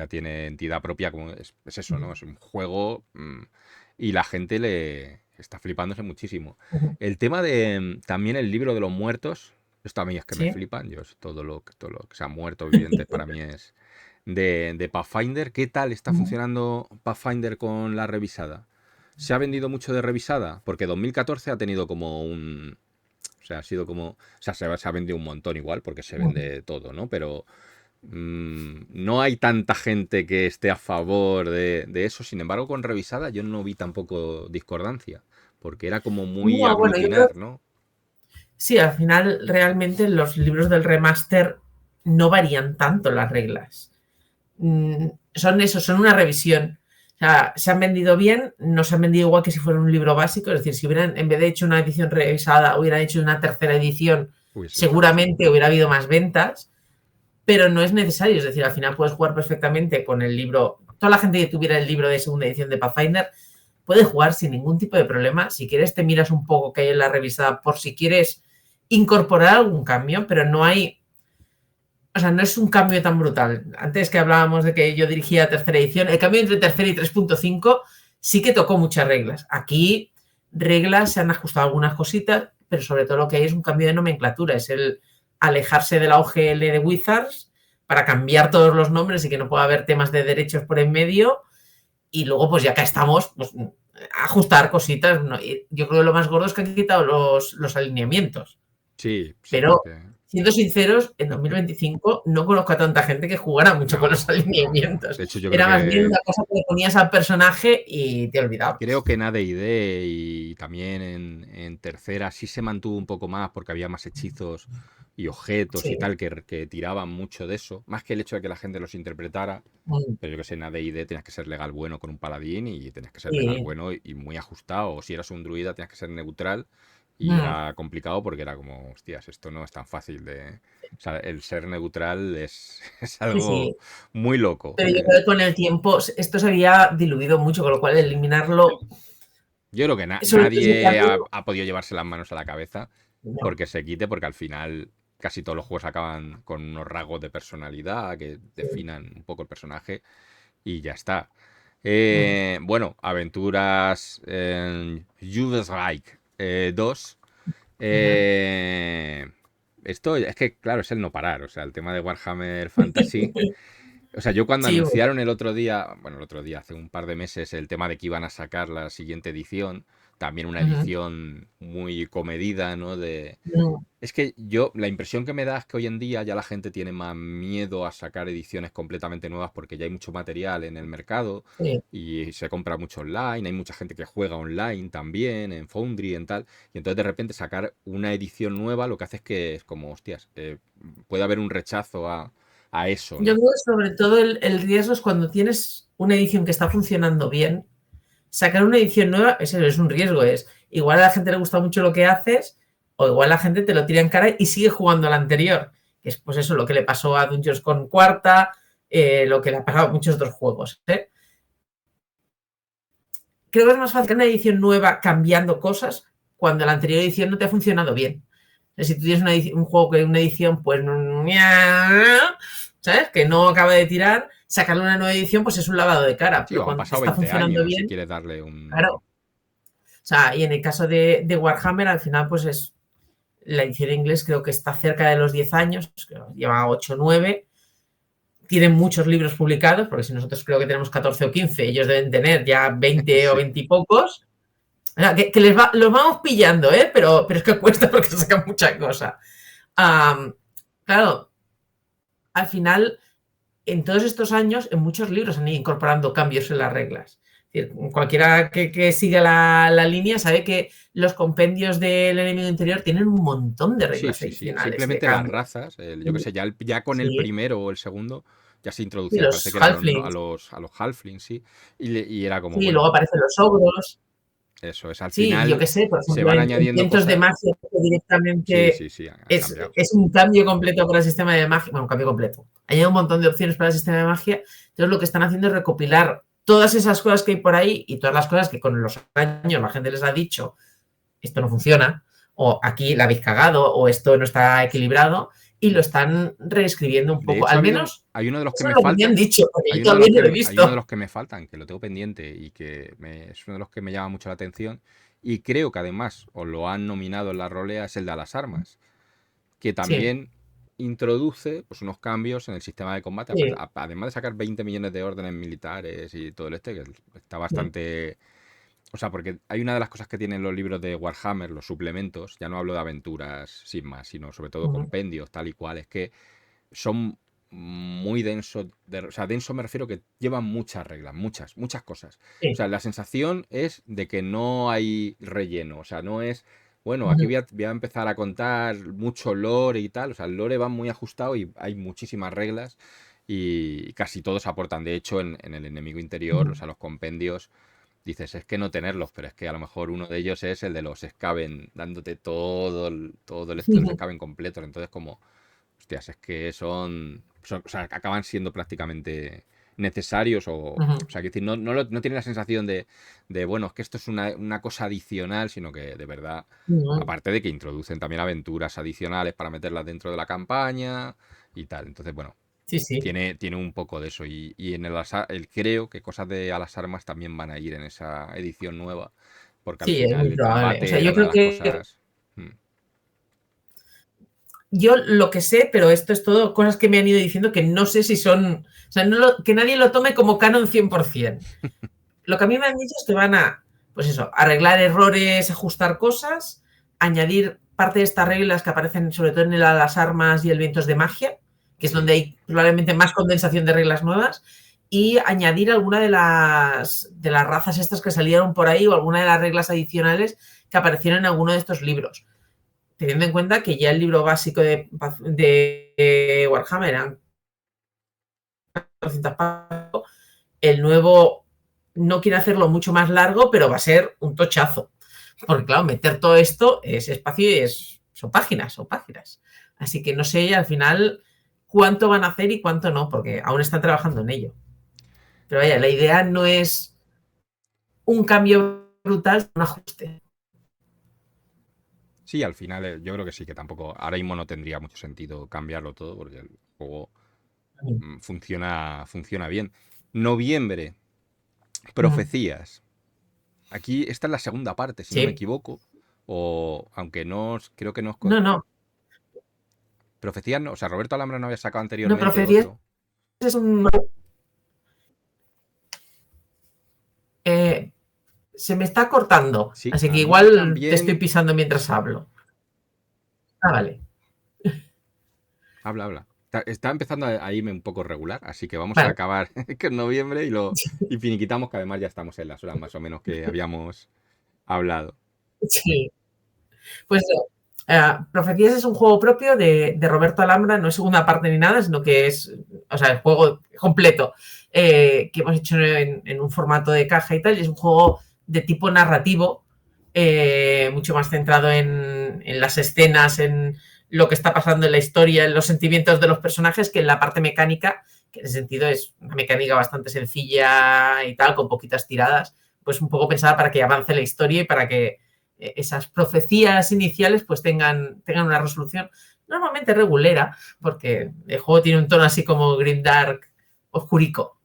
tiene entidad propia, como es eso, ¿no? Es un juego y la gente le está flipándose muchísimo. El tema de también el libro de los muertos, esto a mí es que me Sí. flipan, todo lo que sea muerto vivientes para mí es de Pathfinder. ¿Qué tal está funcionando Pathfinder con la revisada? ¿Se ha vendido mucho de revisada? Porque 2014 ha tenido como o sea, ha sido como... O sea, se ha vendido un montón igual, porque se vende todo, ¿no? Pero no hay tanta gente que esté a favor de eso. Sin embargo, con revisada yo no vi tampoco discordancia, porque era como muy No, bueno, yo creo aglutinar, ¿no? sí, al final realmente los libros del remaster no varían tanto las reglas. Son eso, son una revisión. O sea, se han vendido bien, no se han vendido igual que si fuera un libro básico. Es decir, si hubieran, en vez de hecho una edición revisada, hubieran hecho una tercera edición, Hubiese sido otra cosa. seguramente hubiera habido más ventas, pero no es necesario. Es decir, al final puedes jugar perfectamente con el libro. Toda la gente que tuviera el libro de segunda edición de Pathfinder puede jugar sin ningún tipo de problema. Si quieres, te miras un poco qué hay en la revisada por si quieres incorporar algún cambio, pero no hay, o sea, no es un cambio tan brutal. Antes que hablábamos de que yo dirigía tercera edición, el cambio entre tercera y 3.5 sí que tocó muchas reglas. Aquí reglas se han ajustado algunas cositas, pero sobre todo lo que hay es un cambio de nomenclatura, es el alejarse de la OGL de Wizards para cambiar todos los nombres y que no pueda haber temas de derechos por en medio. Y luego, pues ya que estamos, pues ajustar cositas. ¿No? Yo creo que lo más gordo es que han quitado los alineamientos. Sí, sí, Pero, porque... siendo sinceros, en 2025 no conozco a tanta gente que jugara mucho con los No, no. alineamientos. De hecho, yo creo Era más bien que una cosa que le ponías al personaje y te Creo olvidabas. que en AD&D y también en tercera sí se mantuvo un poco más porque había más hechizos y objetos y Sí. tal que tiraban mucho de eso, más que el hecho de que la gente los interpretara. Pero yo que sé, en AD&D tenías que ser legal bueno con un paladín y tenías que ser legal Sí. bueno y muy ajustado. O si eras un druida tenías que ser neutral y era complicado porque era como, hostias, esto no es tan fácil de... O sea, el ser neutral es Sí, algo sí. muy loco. Pero yo creo que con el tiempo esto se había diluido mucho, con lo cual eliminarlo, Yo creo que sobre todo ese nadie cambio, ha podido llevarse las manos a la cabeza no. porque se quite, porque al final casi todos los juegos acaban con unos rasgos de personalidad que Sí. definan un poco el personaje y ya está. Mm. Bueno, aventuras en Juwelsreich 2. Ujú. Eh, Esto es que, claro, es el no parar. O sea, el tema de Warhammer Fantasy. O sea, yo cuando Sí, anunciaron el otro día, bueno, el otro día, hace un par de meses, el tema de que iban a sacar la siguiente edición, también una ujú. edición muy comedida, ¿no? Mm. Es que la impresión que me da es que hoy en día ya la gente tiene más miedo a sacar ediciones completamente nuevas porque ya hay mucho material en el mercado Sí. y se compra mucho online, hay mucha gente que juega online también, en Foundry, en tal, y entonces de repente sacar una edición nueva lo que hace es que es como, hostias, puede haber un rechazo a eso, Yo ¿no? creo que sobre todo el riesgo es cuando tienes una edición que está funcionando bien, sacar una edición nueva, ese es un riesgo, es igual a la gente le gusta mucho lo que haces o igual la gente te lo tira en cara y sigue jugando a la anterior, que es pues eso lo que le pasó a Dungeons con cuarta, lo que le ha pasado a muchos otros juegos. Creo que es más fácil que una edición nueva cambiando cosas cuando la anterior edición no te ha funcionado bien. Si tú tienes un juego que una edición, pues, ¿sabes? Que no acaba de tirar, sacarle una nueva edición, pues es un lavado de cara. Sí, Pero o han cuando te pasado está 20 funcionando años y bien, quieres darle un... claro. O sea, y en el caso de Warhammer, al final, pues es la edición en inglés, creo que está cerca de los 10 años, lleva 8 o 9. Tienen muchos libros publicados, porque si nosotros creo que tenemos 14 o 15, ellos deben tener ya 20 o Sí. 20 y pocos. O sea, que los vamos pillando, ¿eh? Pero es que cuesta porque sacan mucha cosa. Claro, al final en todos estos años, en muchos libros han ido incorporando cambios en las reglas. Es decir, cualquiera que siga la línea sabe que los compendios del enemigo interior tienen un montón de Sí, reglas sí, sí. adicionales de Simplemente las cambio. razas, yo qué sé, ya con el Sí, primero o el segundo ya se y introducían, parece los que eran halflings, a los halflings, sí. Y era como, sí, bueno, luego aparecen los ogros. eso es, al Sí, yo final qué sé, por se ejemplo, van en añadiendo vientos de cosas. magia que Sí, directamente sí, sí, han es, cambiado. es un cambio completo para el sistema de magia. Bueno, un cambio completo. Hay un montón de opciones para el sistema de magia. Entonces lo que están haciendo es recopilar todas esas cosas que hay por ahí y todas las cosas que con los años la gente les ha dicho, esto no funciona, o aquí la habéis cagado, o esto no está equilibrado, y lo están reescribiendo un De poco. hecho, Al menos hay uno de los que eso es me lo que me han faltan, dicho, porque yo todavía no lo he hay uno de visto. los que me faltan, que lo tengo pendiente y es uno de los que me llama mucho la atención. Y creo que además os lo han nominado en la rolea, es el de las armas, que Sí, también introduce pues, unos cambios en el sistema de combate, sí, además de sacar 20 millones de órdenes militares y todo que está sí. bastante... O sea, porque hay una de las cosas que tienen los libros de Warhammer, los suplementos, ya no hablo de aventuras sin más, sino sobre todo Ujú. compendios, tal y cual, es que son muy densos, o sea, denso me refiero que llevan muchas reglas, muchas, muchas cosas. O Sí. sea, la sensación es de que no hay relleno, o sea, no es, bueno, aquí Ujú. voy a empezar a contar mucho lore y tal, o sea, el lore va muy ajustado y hay muchísimas reglas y casi todos aportan. De hecho, en el enemigo interior, o Ujú. sea, los compendios, dices, es que no tenerlos, pero es que a lo mejor uno de ellos es el de los Skaven, dándote todo el esto de los Ujú. Skaven completos. Entonces, como, hostias, es que o sea, acaban siendo prácticamente necesarios o Ujú. sea, que decir, no tienen la sensación de, bueno, es que esto es una cosa adicional, sino que de verdad, Ujú. aparte de que introducen también aventuras adicionales para meterlas dentro de la campaña y tal. Entonces, bueno, Sí, sí. tiene un poco de eso. Y en creo que cosas de a las armas también van a ir en esa edición nueva, porque al Sí, es final muy el probable. O combate sea, era yo una de creo las que cosas... mm, yo lo que sé, pero esto es todo cosas que me han ido diciendo que no sé si son, o sea, que nadie lo tome como canon 100%. Lo que a mí me han dicho es que van a, pues eso, arreglar errores, ajustar cosas, añadir parte de estas reglas que aparecen sobre todo en las armas y el vientos de magia, que es sí. donde hay probablemente más condensación de reglas nuevas, y añadir alguna de las razas estas que salieron por ahí o alguna de las reglas adicionales que aparecieron en alguno de estos libros. Teniendo en cuenta que ya el libro básico de Warhammer eran 400 páginas, el nuevo no quiere hacerlo mucho más largo, pero va a ser un tochazo. Porque claro, meter todo esto es espacio y son páginas, son páginas. Así que no sé al final cuánto van a hacer y cuánto no, porque aún están trabajando en ello. Pero vaya, la idea no es un cambio brutal, un ajuste. Sí, al final yo creo que sí, que tampoco, ahora mismo no tendría mucho sentido cambiarlo todo porque el juego funciona bien. Noviembre, profecías. Aquí esta es la segunda parte, si no me Sí. equivoco, o aunque no, creo que no es... No, no. Profecías, no, o sea, Roberto Alhambra no había sacado No, anteriormente profecías otro. es un... Eh, se me está cortando, Sí, así a que mí igual te estoy también... pisando mientras hablo. Ah, vale. Habla. Está empezando a irme un poco regular, así que vamos a Vale. acabar que en noviembre y finiquitamos, que además ya estamos en las horas más o menos que habíamos hablado. Sí. Pues Profecías es un juego propio de Roberto Alhambra, no es segunda parte ni nada, sino que es, o sea, el juego completo que hemos hecho en un formato de caja y tal, y es un juego de tipo narrativo, mucho más centrado en las escenas, en lo que está pasando en la historia, en los sentimientos de los personajes, que en la parte mecánica, que en ese sentido es una mecánica bastante sencilla y tal, con poquitas tiradas, pues un poco pensada para que avance la historia y para que esas profecías iniciales pues tengan una resolución normalmente regulera, porque el juego tiene un tono así como grimdark, oscurico.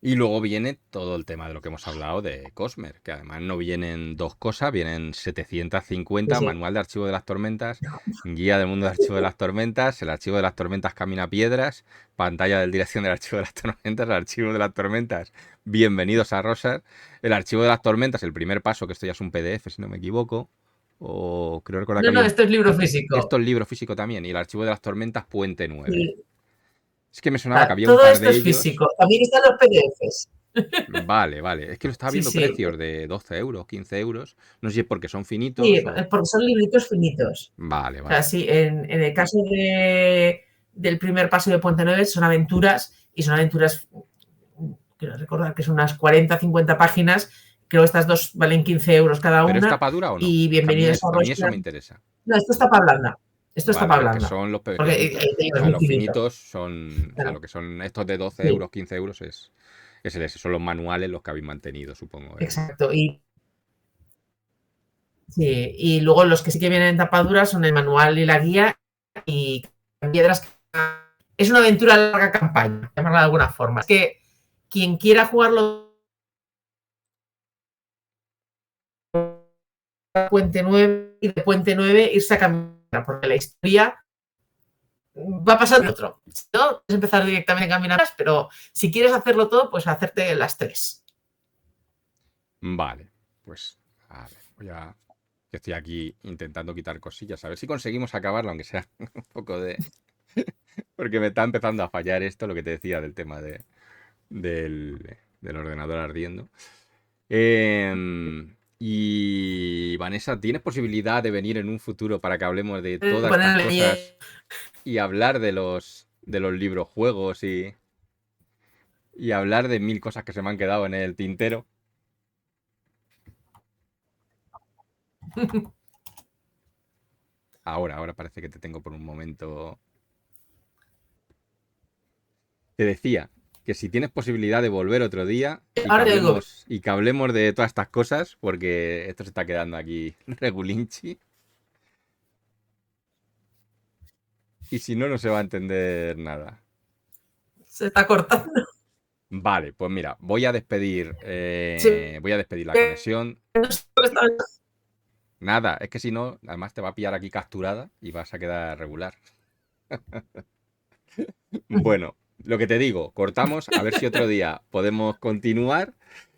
Y luego viene todo el tema de lo que hemos hablado de Cosmer, que además no vienen dos cosas, vienen Sí, 750, sí. manual de archivo de las tormentas, guía del mundo de archivo de las tormentas, el archivo de las tormentas camina piedras, pantalla de dirección del archivo de las tormentas, el archivo de las tormentas, bienvenidos a Rosar, el archivo de las tormentas, el primer paso, que esto ya es un PDF, si no me equivoco, o creo recordar que No, no, había un... esto es libro físico. Esto es libro físico también, y el archivo de las tormentas, Puente 9. Sí, Es que me sonaba que había un Todo par esto de es ellos. físico. También están los PDFs. Vale, vale. Es que lo estaba Sí, viendo sí. precios de 12 euros, 15 euros. No sé si es porque son Sí, finitos o... porque son libritos finitos. Vale, O sea, vale. sí, en el caso del primer paso de Puente 9 son aventuras y son aventuras, quiero recordar que son unas 40, 50 páginas. Creo que estas dos valen 15 euros cada ¿Pero es una. tapa dura o no? Y Es que bienvenidos a a mí eso Rochester. me interesa. No, esto es tapa blanda. Esto es Vale, tapa los que blanda. son los Porque pequeñitos. te O digo, es sea, muy los finito. finitos son... O sea, Claro, lo que son estos de 12 sí, euros, 15 euros es el ese. Son los manuales los que habéis mantenido, supongo. exacto. Sí, y luego los que sí que vienen en tapadura son el manual y la guía y piedras. Es una aventura a larga campaña, llamarla de alguna forma. Es que quien quiera jugarlo a Puente 9 y de Puente 9 irse a caminar, porque la historia va a pasar de otro. Si no, puedes empezar directamente a caminar, pero si quieres hacerlo todo, pues hacerte las tres. Vale, pues a ver, voy a... Yo estoy aquí intentando quitar cosillas, a ver si conseguimos acabarlo, aunque sea un poco de... Porque me está empezando a fallar esto, lo que te decía del tema del ordenador ardiendo. Y Vanessa, ¿tienes posibilidad de venir en un futuro para que hablemos de todas estas Ponerle cosas y hablar de los libros juegos y hablar de mil cosas que se me han quedado en el tintero? Ahora parece que te tengo por un momento. Te decía que si tienes posibilidad de volver otro día ahora te oigo. y que hablemos de todas estas cosas, porque esto se está quedando aquí regulinchi, y si no, no se va a entender nada. Se está cortando. Vale, pues mira, Sí, voy a despedir la conexión. no sé lo que estaba. Nada, es que si no, además te va a pillar aquí capturada y vas a quedar regular. Bueno, lo que te digo, cortamos, a ver si otro día podemos continuar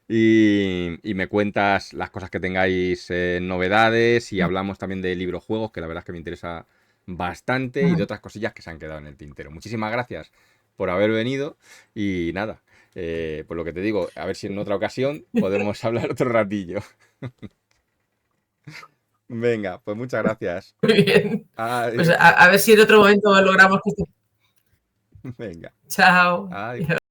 y me cuentas las cosas que tengáis, novedades, y hablamos también de libros juegos, que la verdad es que me interesa bastante, y de otras cosillas que se han quedado en el tintero. Muchísimas gracias por haber venido y nada, pues lo que te digo, a ver si en otra ocasión podemos hablar otro ratillo. Venga, pues muchas gracias. Muy bien. Pues Adiós. a ver si en otro momento logramos que... Venga, Chao. adiós.